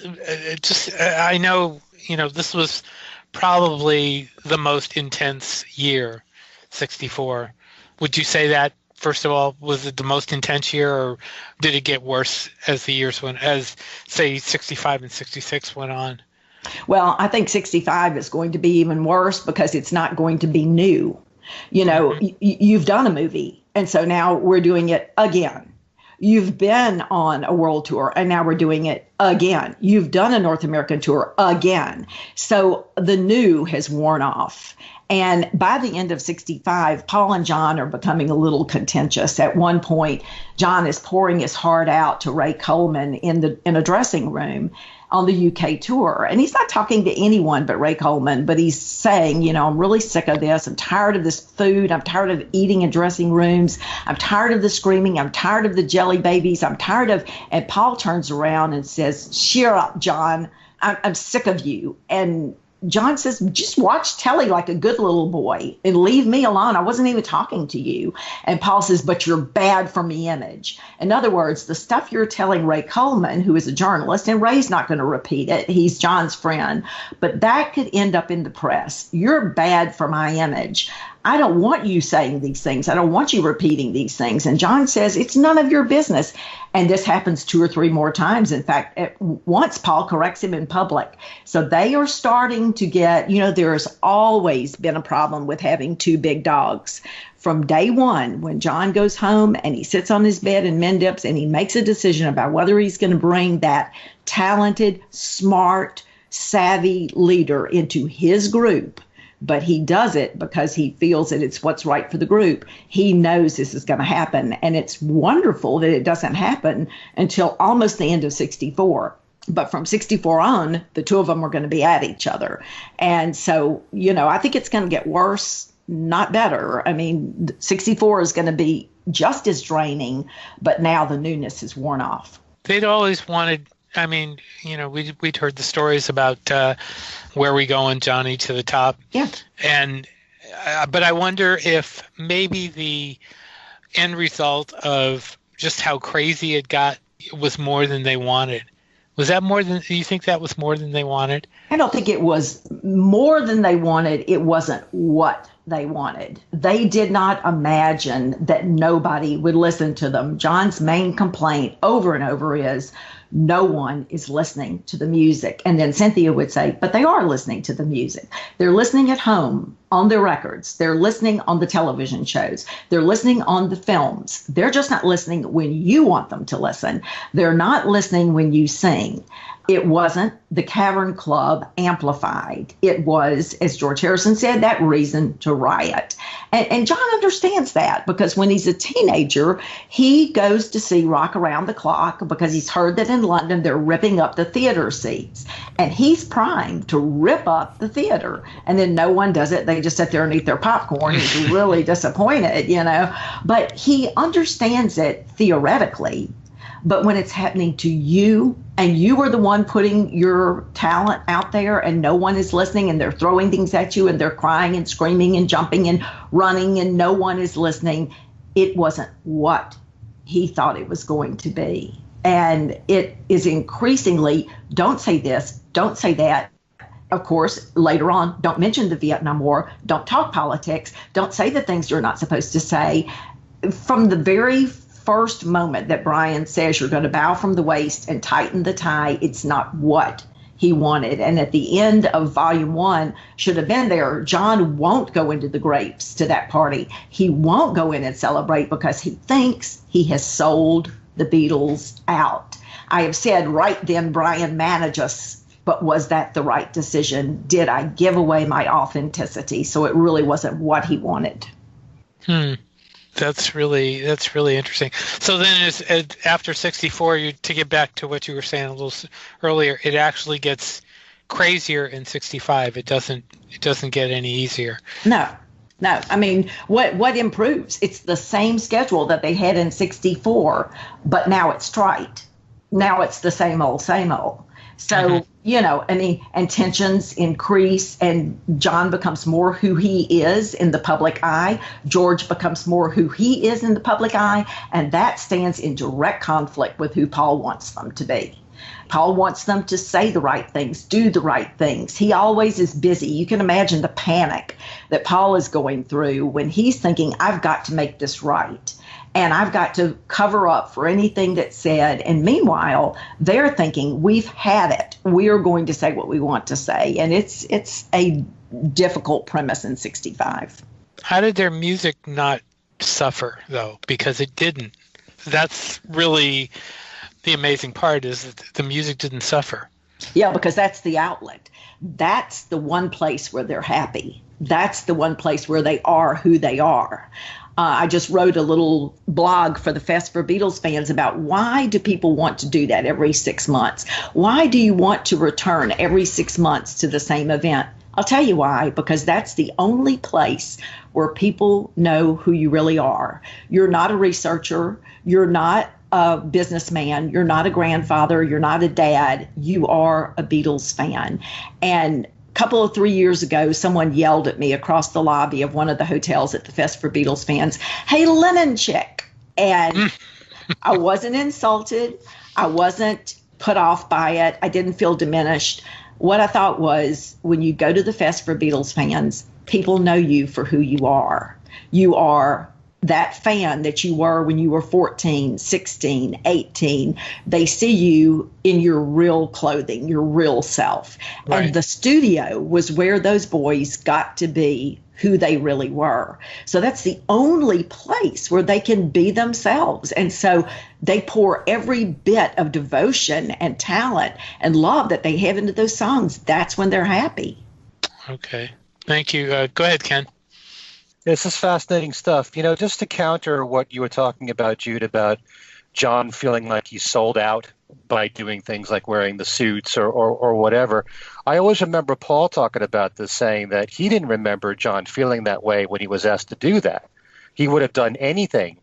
I know, this was probably the most intense year, 64. Would you say that, first of all, was it the most intense year, or did it get worse as the years went, as say 65 and 66 went on? Well, I think 65 is going to be even worse because it's not going to be new. You've done a movie, and so now we're doing it again. You've been on a world tour, and now we're doing it again. You've done a North American tour again. So the new has worn off. And by the end of 65, Paul and John are becoming a little contentious. At one point, John is pouring his heart out to Ray Coleman in a dressing room. on the UK tour. And he's not talking to anyone but Ray Coleman, but he's saying, you know, I'm really sick of this. I'm tired of this food. I'm tired of eating in dressing rooms. I'm tired of the screaming. I'm tired of the jelly babies. I'm tired of, and Paul turns around and says, cheer up, John. I'm sick of you. And John says, just watch telly like a good little boy and leave me alone. I wasn't even talking to you. And Paul says, but you're bad for me image. In other words, the stuff you're telling Ray Coleman, who is a journalist, and Ray's not going to repeat it. He's John's friend. But that could end up in the press. You're bad for my image. I don't want you saying these things. I don't want you repeating these things. And John says, it's none of your business. And this happens 2 or 3 more times. In fact, once Paul corrects him in public. So they are starting to get, you know, there's always been a problem with having 2 big dogs. From day one, when John goes home and he sits on his bed in Mendips and he makes a decision about whether he's going to bring that talented, smart, savvy leader into his group, but he does it because he feels that it's what's right for the group. He knows this is going to happen, and it's wonderful that it doesn't happen until almost the end of 64. But from 64 on, the 2 of them are going to be at each other. And so, you know, I think it's going to get worse, not better. I mean, 64 is going to be just as draining, but now the newness is worn off. They'd always wanted, I mean, you know, we'd heard the stories about Where We Going, Johnny, to the Top. Yeah. And but I wonder if maybe the end result of just how crazy it got was more than they wanted. Was that more than, do you think that was more than they wanted? I don't think it was more than they wanted. It wasn't what they wanted. They did not imagine that nobody would listen to them. John's main complaint over and over is, no one is listening to the music. And then Cynthia would say, but they are listening to the music. They're listening at home on their records. They're listening on the television shows. They're listening on the films. They're just not listening when you want them to listen. They're not listening when you sing. It wasn't the Cavern Club amplified. It was, as George Harrison said, that reason to riot. And John understands that because when he's a teenager, he goes to see Rock Around the Clock because he's heard that in London they're ripping up the theater seats. And he's primed to rip up the theater. And then no one does it. They just sit there and eat their popcorn. He's really disappointed, you know. But he understands it theoretically. But when it's happening to you, and you are the one putting your talent out there and no one is listening and they're throwing things at you and they're crying and screaming and jumping and running and no one is listening, it wasn't what he thought it was going to be. And it is increasingly, don't say this, don't say that. Of course, later on, don't mention the Vietnam War, don't talk politics, don't say the things you're not supposed to say. From the very first moment that Brian says you're going to bow from the waist and tighten the tie, it's not what he wanted. And at the end of Volume 1 should have been there. John won't go into the grapes to that party. He won't go in and celebrate because he thinks he has sold the Beatles out. I have said, right then, Brian, manage us. But was that the right decision? Did I give away my authenticity? So it really wasn't what he wanted. That's really interesting. So then, after 64, to get back to what you were saying a little earlier, it actually gets crazier in 65. It doesn't get any easier. No. I mean, what improves? It's the same schedule that they had in 64, but now it's trite. Now it's the same old, same old. So, you know, I mean, and tensions increase and John becomes more who he is in the public eye. George becomes more who he is in the public eye. And that stands in direct conflict with who Paul wants them to be. Paul wants them to say the right things, do the right things. He always is busy. You can imagine the panic that Paul is going through when he's thinking, I've got to make this right. And I've got to cover up for anything that's said. And meanwhile, they're thinking, we've had it. We are going to say what we want to say. And it's a difficult premise in 65. How did their music not suffer, though? Because it didn't. That's really the amazing part, is that the music didn't suffer. Yeah, because that's the outlet. That's the one place where they're happy. That's the one place where they are who they are. I just wrote a little blog for the Fest for Beatles fans about why do people want to do that every 6 months? Why do you want to return every 6 months to the same event? I'll tell you why, because that's the only place where people know who you really are. You're not a researcher. You're not a businessman. You're not a grandfather. You're not a dad. You are a Beatles fan. And couple of 3 years ago, someone yelled at me across the lobby of one of the hotels at the Fest for Beatles fans, "Hey, Lennon chick." And I wasn't insulted. I wasn't put off by it. I didn't feel diminished. What I thought was, when you go to the Fest for Beatles fans, people know you for who you are. You are that fan that you were when you were 14, 16, 18. They see you in your real clothing, your real self. Right. And the studio was where those boys got to be who they really were. So that's the only place where they can be themselves. And so they pour every bit of devotion and talent and love that they have into those songs. That's when they're happy. Okay. Thank you. Go ahead, Ken. This is fascinating stuff. You know, just to counter what you were talking about, Jude, about John feeling like he sold out by doing things like wearing the suits or whatever. I always remember Paul talking about this, saying that he didn't remember John feeling that way when he was asked to do that. He would have done anything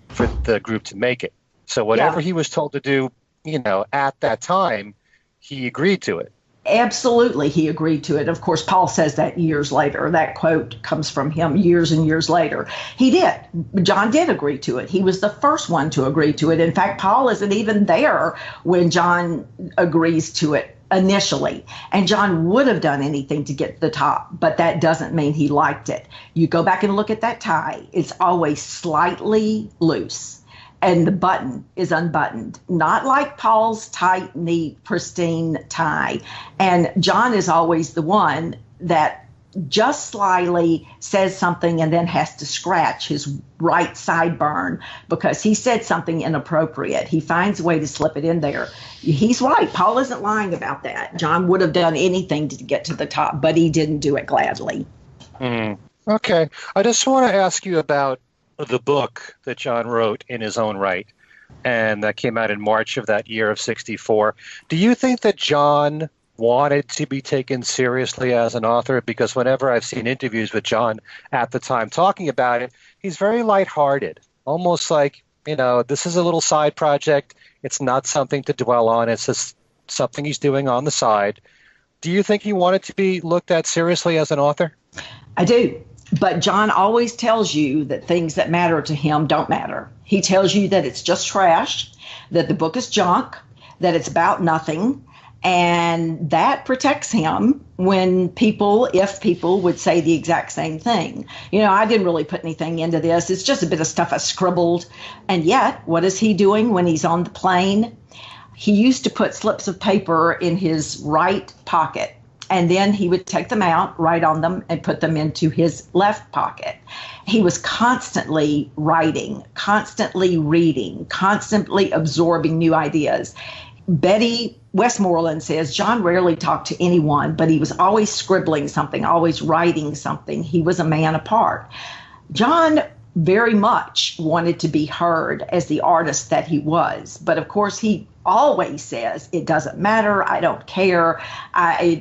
for the group to make it. So whatever he was told to do, you know, at that time, he agreed to it. Absolutely, he agreed to it. Of course, Paul says that years later. That quote comes from him years and years later. He did. John did agree to it. He was the first one to agree to it. In fact, Paul isn't even there when John agrees to it initially. And John would have done anything to get to the top, but that doesn't mean he liked it. You go back and look at that tie. It's always slightly loose. And the button is unbuttoned, not like Paul's tight, neat, pristine tie. And John is always the one that just slyly says something and then has to scratch his right sideburn because he said something inappropriate. He finds a way to slip it in there. He's right. Paul isn't lying about that. John would have done anything to get to the top, but he didn't do it gladly. Okay. I just want to ask you about the book that John wrote in his own right, and that came out in March of that year of 1964. Do you think that John wanted to be taken seriously as an author? Because whenever I've seen interviews with John at the time talking about it, he's very lighthearted, almost like, you know, this is a little side project. It's not something to dwell on. It's just something he's doing on the side. Do you think he wanted to be looked at seriously as an author? I do. But John always tells you that things that matter to him don't matter. He tells you that it's just trash, that the book is junk, that it's about nothing. And that protects him when if people would say the exact same thing. You know, I didn't really put anything into this. It's just a bit of stuff I scribbled. And yet, what is he doing when he's on the plane? He used to put slips of paper in his right pocket. And then he would take them out, write on them, and put them into his left pocket. He was constantly writing, constantly reading, constantly absorbing new ideas. Betty Westmoreland says John rarely talked to anyone, but he was always scribbling something, always writing something. He was a man apart. John very much wanted to be heard as the artist that he was. But of course, he always says, it doesn't matter. I don't care.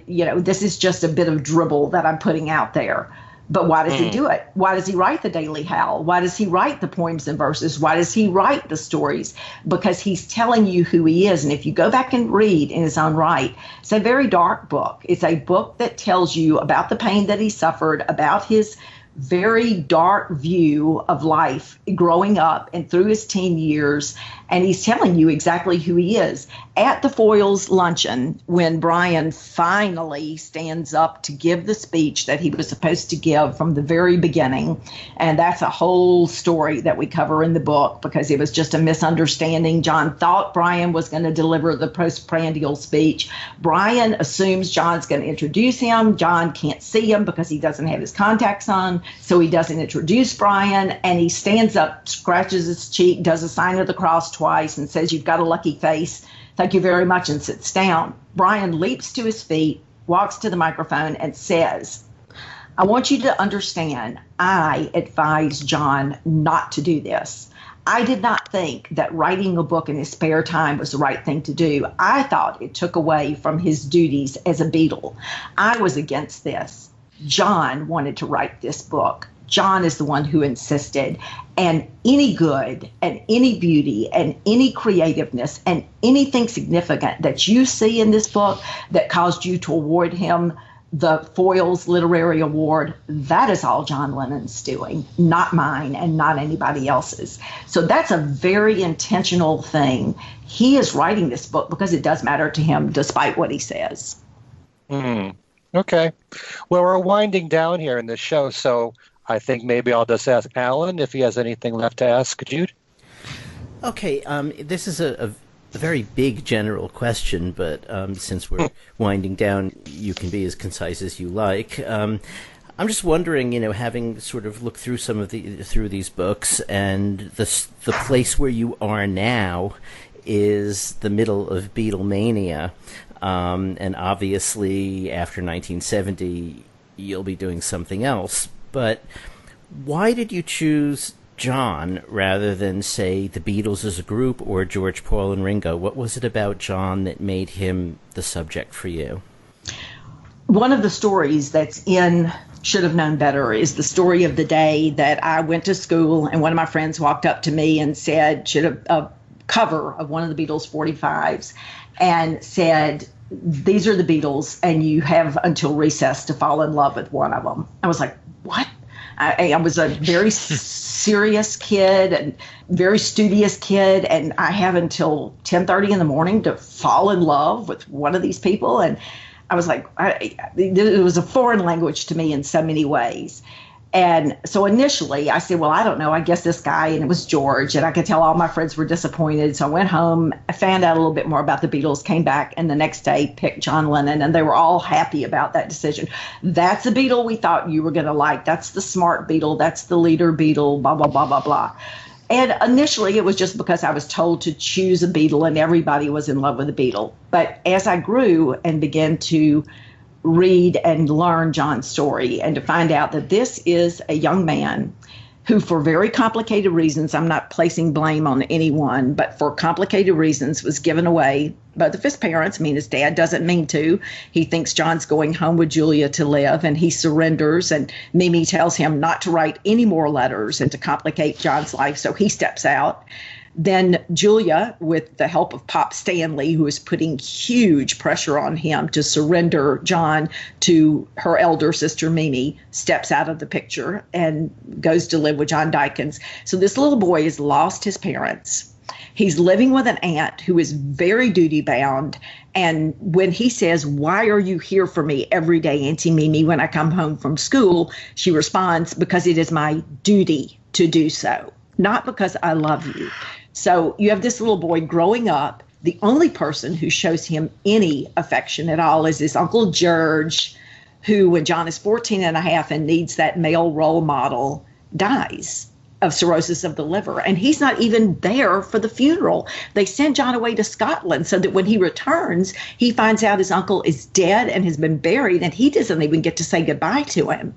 This is just a bit of dribble that I'm putting out there. But why does he do it? Why does he write the Daily Howl? Why does he write the poems and verses? Why does he write the stories? Because he's telling you who he is. And if you go back and read in his own right, it's a very dark book. It's a book that tells you about the pain that he suffered, about his very dark view of life growing up and through his teen years. And he's telling you exactly who he is. At the Foyles luncheon, when Brian finally stands up to give the speech that he was supposed to give from the very beginning, and that's a whole story that we cover in the book because it was just a misunderstanding. John thought Brian was going to deliver the postprandial speech. Brian assumes John's going to introduce him. John can't see him because he doesn't have his contacts on, so he doesn't introduce Brian, and he stands up, scratches his cheek, does a sign of the cross twice, and says, "You've got a lucky face. Thank you very much," and sits down. Brian leaps to his feet, walks to the microphone, and says, I want you to understand, I advised John not to do this. I did not think that writing a book in his spare time was the right thing to do. I thought it took away from his duties as a Beatle. I was against this. John wanted to write this book. John is the one who insisted. And any good and any beauty and any creativeness and anything significant that you see in this book that caused you to award him the Foyles Literary Award, that is all John Lennon's doing, not mine and not anybody else's. So that's a very intentional thing. He is writing this book because it does matter to him, despite what he says. Okay. Well, we're winding down here in this show, so I think maybe I'll just ask Alan if he has anything left to ask Jude. Okay. This is a very big general question, but since we're winding down, you can be as concise as you like. I'm just wondering, having sort of looked through through these books, and the place where you are now is the middle of Beatlemania, and obviously after 1970, you'll be doing something else. But why did you choose John rather than, say, the Beatles as a group or George, Paul, and Ringo? What was it about John that made him the subject for you? One of the stories that's in Should Have Known Better is the story of the day that I went to school and one of my friends walked up to me and said, a cover of one of the Beatles 45s, and said, "These are the Beatles, and you have until recess to fall in love with one of them." I was like, what? I was a very serious kid and very studious kid, and I have until 10:30 in the morning to fall in love with one of these people. And I was like, it was a foreign language to me in so many ways. And so initially I said, well, I don't know, I guess this guy, and it was George, and I could tell all my friends were disappointed. So I went home, I found out a little bit more about the Beatles, came back, and the next day picked John Lennon, and they were all happy about that decision. That's a Beatle we thought you were going to like. That's the smart Beatle. That's the leader Beatle, blah, blah, blah, blah, blah. And initially it was just because I was told to choose a Beatle and everybody was in love with a Beatle. But as I grew and began to read and learn John's story and to find out that this is a young man who, for very complicated reasons, I'm not placing blame on anyone, but for complicated reasons, was given away both of his parents. I mean, his dad doesn't mean to. He thinks John's going home with Julia to live, and he surrenders, and Mimi tells him not to write any more letters and to complicate John's life, so he steps out. Then Julia, with the help of Pop Stanley, who is putting huge pressure on him to surrender John to her elder sister Mimi, steps out of the picture and goes to live with John Dykins. So this little boy has lost his parents. He's living with an aunt who is very duty bound. And when he says, "Why are you here for me every day, Auntie Mimi, when I come home from school?" she responds, "Because it is my duty to do so, not because I love you." So you have this little boy growing up. The only person who shows him any affection at all is his Uncle George, who, when John is 14 and a half and needs that male role model, dies of cirrhosis of the liver. And he's not even there for the funeral. They send John away to Scotland so that when he returns, he finds out his uncle is dead and has been buried, and he doesn't even get to say goodbye to him.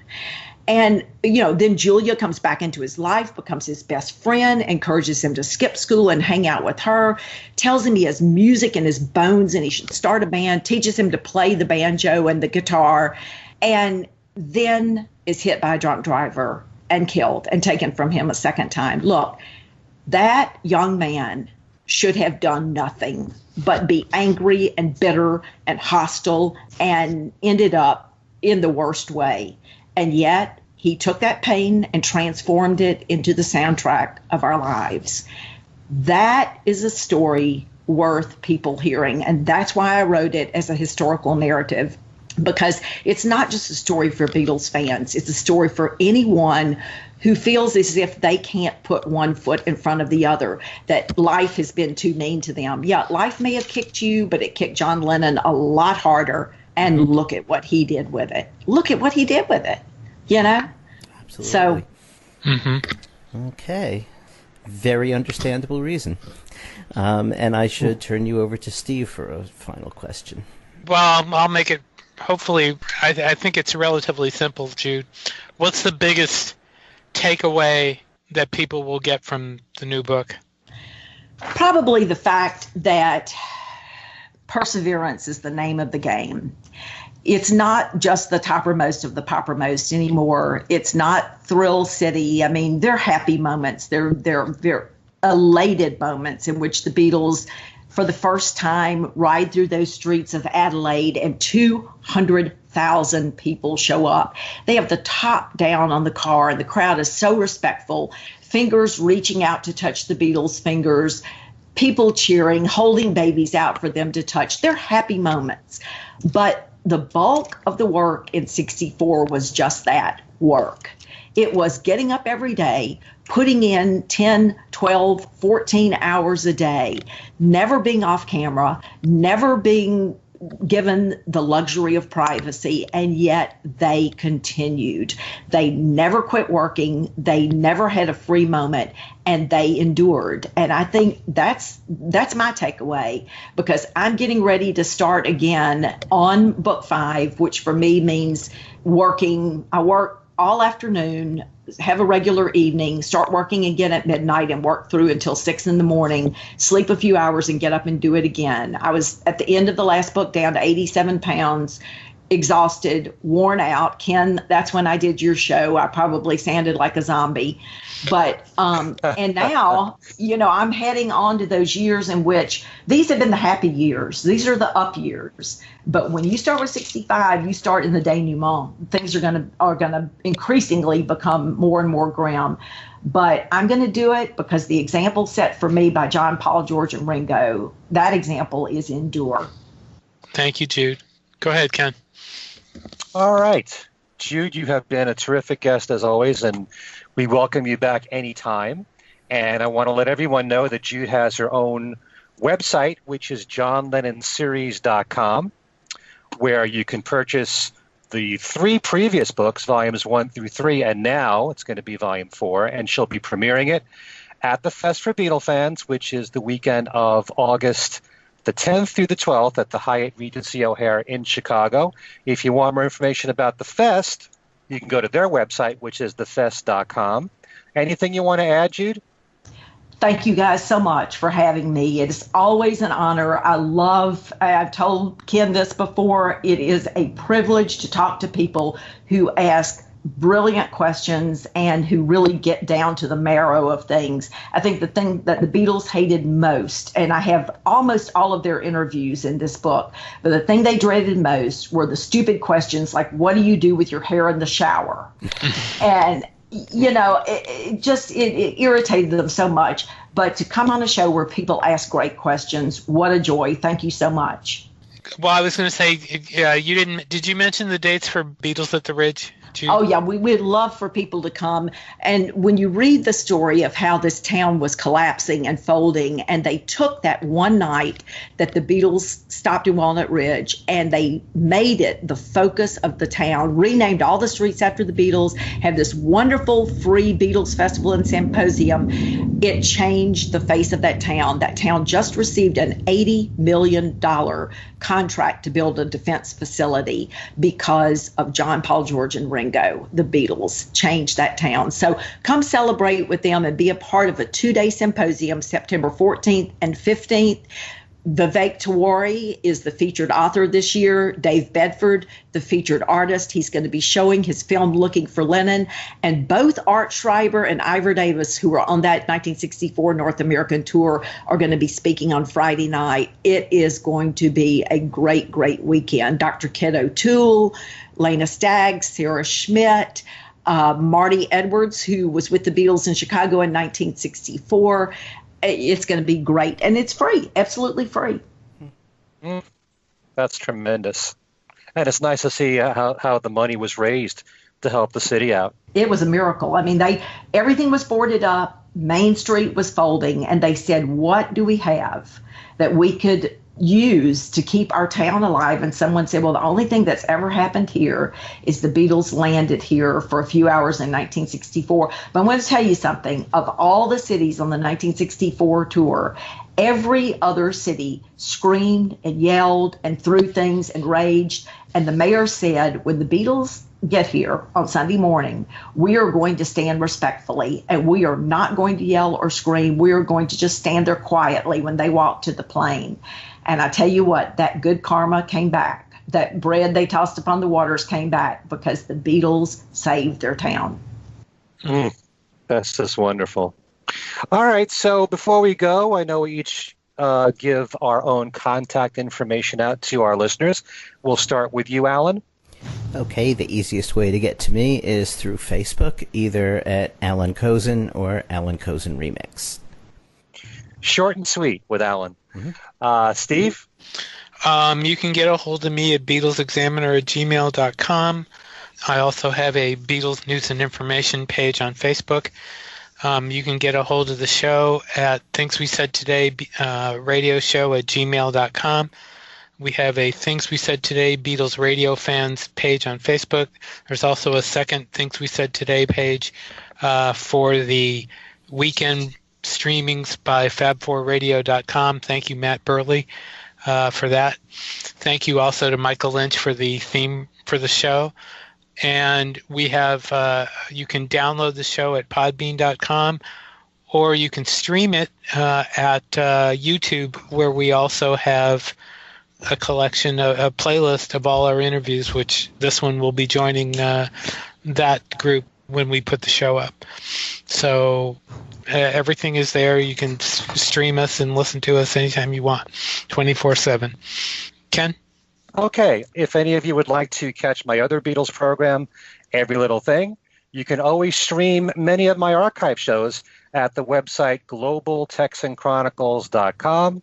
And, then Julia comes back into his life, becomes his best friend, encourages him to skip school and hang out with her, tells him he has music in his bones and he should start a band, teaches him to play the banjo and the guitar, and then is hit by a drunk driver and killed and taken from him a second time. Look, that young man should have done nothing but be angry and bitter and hostile and ended up in the worst way. And yet he took that pain and transformed it into the soundtrack of our lives. That is a story worth people hearing. And that's why I wrote it as a historical narrative, because it's not just a story for Beatles fans. It's a story for anyone who feels as if they can't put one foot in front of the other, that life has been too mean to them. Yeah, life may have kicked you, but it kicked John Lennon a lot harder. And look at what he did with it. Look at what he did with it, Absolutely. So. Okay. Very understandable reason. And I should turn you over to Steve for a final question. Well, I'll make it hopefully, I think it's relatively simple, Jude. What's the biggest takeaway that people will get from the new book? Probably the fact that perseverance is the name of the game. It's not just the toppermost of the poppermost anymore. It's not Thrill City. I mean, they're happy moments. They're elated moments in which the Beatles, for the first time, ride through those streets of Adelaide and 200,000 people show up. They have the top down on the car, and the crowd is so respectful. Fingers reaching out to touch the Beatles' fingers, people cheering, holding babies out for them to touch. They're happy moments. But the bulk of the work in 64 was just that, work. It was getting up every day, putting in 10, 12, 14 hours a day, never being off camera, never being given the luxury of privacy, and yet they continued. They never quit working. They never had a free moment, and they endured. And I think that's my takeaway, because I'm getting ready to start again on book 5, which for me means working. I work all afternoon, have a regular evening, start working again at midnight and work through until 6 a.m, sleep a few hours and get up and do it again. I was at the end of the last book down to 87 pounds, exhausted, worn out. Ken, that's when I did your show. I probably sounded like a zombie. But, and now, I'm heading on to those years in which these have been the happy years. These are the up years. But when you start with 65, you start in the denouement. Things are gonna increasingly become more and more grim. But I'm going to do it because the example set for me by John, Paul, George, and Ringo, that example is endure. Thank you, Jude. Go ahead, Ken. All right. Jude, you have been a terrific guest as always, and we welcome you back anytime. And I want to let everyone know that Jude has her own website, which is johnlennonseries.com, where you can purchase the 3 previous books, volumes 1 through 3, and now it's going to be volume 4, and she'll be premiering it at the Fest for Beatle fans, which is the weekend of August the 10th through the 12th at the Hyatt Regency O'Hare in Chicago. If you want more information about the Fest, you can go to their website, which is thefest.com. Anything you want to add, Jude? Thank you guys so much for having me. It is always an honor. I've told Ken this before, it is a privilege to talk to people who ask brilliant questions and who really get down to the marrow of things. I think the thing that the Beatles hated most, and I have almost all of their interviews in this book, but the thing they dreaded most were the stupid questions like, what do you do with your hair in the shower? And it irritated them so much. But to come on a show where people ask great questions, what a joy. Thank you so much. Well, I was going to say, did you mention the dates for Beatles at the Ridge? Oh, yeah, we would love for people to come. And when you read the story of how this town was collapsing and folding, and they took that one night that the Beatles stopped in Walnut Ridge, and they made it the focus of the town, renamed all the streets after the Beatles, had this wonderful free Beatles Festival and Symposium, it changed the face of that town. That town just received an $80 million contract to build a defense facility because of John, Paul, George, and Ringo. The Beatles changed that town. So come celebrate with them and be a part of a 2-day symposium, September 14th and 15th. Vivek Tiwari is the featured author this year. Dave Bedford, the featured artist. He's going to be showing his film Looking for Lennon. And both Art Schreiber and Ivor Davis, who are on that 1964 North American tour, are going to be speaking on Friday night. It is going to be a great, great weekend. Dr. Kid O'Toole, Lena Staggs, Sarah Schmidt, Marty Edwards, who was with the Beatles in Chicago in 1964. It's going to be great. And it's free, absolutely free. That's tremendous. And it's nice to see how the money was raised to help the city out. It was a miracle. I mean, everything was boarded up. Main Street was folding. And they said, what do we have that we could use to keep our town alive? And someone said, well, the only thing that's ever happened here is the Beatles landed here for a few hours in 1964. But I want to tell you something. Of all the cities on the 1964 tour, Every other city screamed and yelled and threw things and raged. And the mayor said, when the Beatles get here on Sunday morning, we are going to stand respectfully and we are not going to yell or scream. We are going to just stand there quietly when they walk to the plane. And I tell you what, that good karma came back. That bread they tossed upon the waters came back because the Beatles saved their town. That's just wonderful. All right, so before we go, I know we each give our own contact information out to our listeners. We'll start with you, Alan. Okay, the easiest way to get to me is through Facebook, either at Alan Kozin or Alan Kozin Remix. Short and sweet with Alan. Steve? You can get a hold of me at BeatlesExaminer@gmail.com. I also have a Beatles News and Information page on Facebook. You can get a hold of the show at Things We Said Today radio show at gmail.com. We have a Things We Said Today Beatles Radio Fans page on Facebook. There's also a second Things We Said Today page for the weekend streamings by fab4radio.com. Thank you, Matt Burley, for that. Thank you also to Michael Lynch for the theme for the show. And we have, you can download the show at podbean.com, or you can stream it at YouTube, where we also have a collection, a playlist of all our interviews, which this one will be joining that group when we put the show up. So everything is there. You can stream us and listen to us anytime you want, 24/7. Ken? Okay, if any of you would like to catch my other Beatles program, Every Little Thing, you can always stream many of my archive shows at the website globaltexanchronicles.com.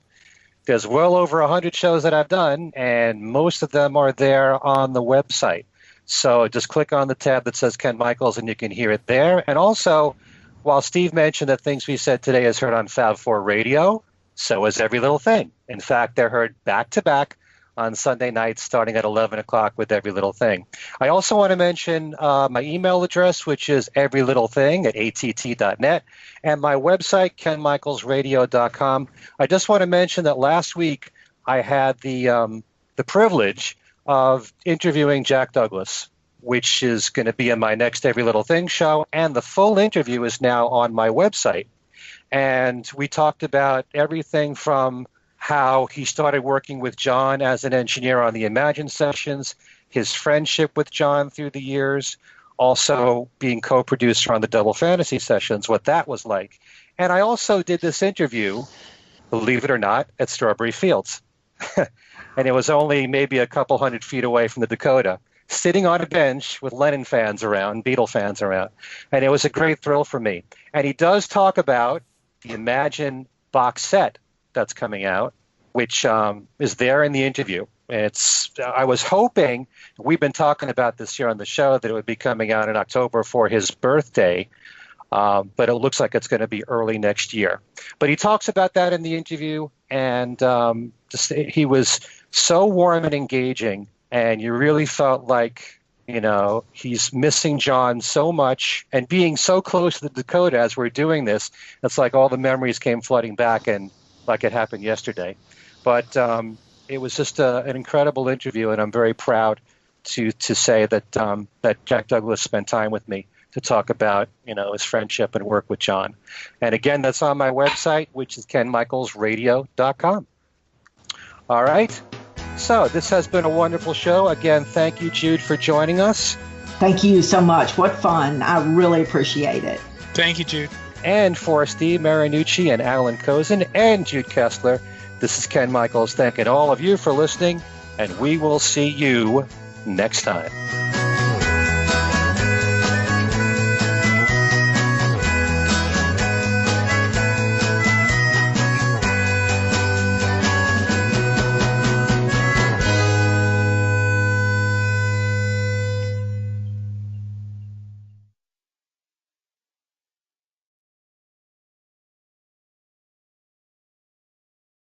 There's well over 100 shows that I've done, and most of them are there on the website. So just click on the tab that says Ken Michaels, and you can hear it there. And also, while Steve mentioned that Things We Said Today is heard on Fab4 Radio, so is Every Little Thing. In fact, they're heard back-to-back on Sunday nights starting at 11 o'clock with Every Little Thing. I also want to mention my email address, which is everylittlething@att.net, and my website, kenmichaelsradio.com. I just want to mention that last week I had the privilege of interviewing Jack Douglas, which is going to be in my next Every Little Thing show, and the full interview is now on my website. And we talked about everything from how he started working with John as an engineer on the Imagine sessions, his friendship with John through the years, also being co-producer on the Double Fantasy sessions, what that was like. And I also did this interview, believe it or not, at Strawberry Fields. And it was only maybe a couple 100 feet away from the Dakota, sitting on a bench with Lennon fans around, Beatle fans around. And it was a great thrill for me. And he does talk about the Imagine box set that's coming out, which is there in the interview. I was hoping, we've been talking about this here on the show, that it would be coming out in October for his birthday, but it looks like it's going to be early next year. But he talks about that in the interview, and he was so warm and engaging, and you really felt like, he's missing John so much, and being so close to the Dakota as we're doing this, it's like all the memories came flooding back, and like it happened yesterday. But it was just an incredible interview, and I'm very proud to say that that Jack Douglas spent time with me to talk about his friendship and work with John. And again, that's on my website, which is kenmichaelsradio.com. All right. So this has been a wonderful show. Again, thank you, Jude, for joining us. Thank you so much. What fun. I really appreciate it. Thank you, Jude. And for Steve Marinucci and Alan Kozin and Jude Kessler, this is Ken Michaels thanking all of you for listening, and we will see you next time.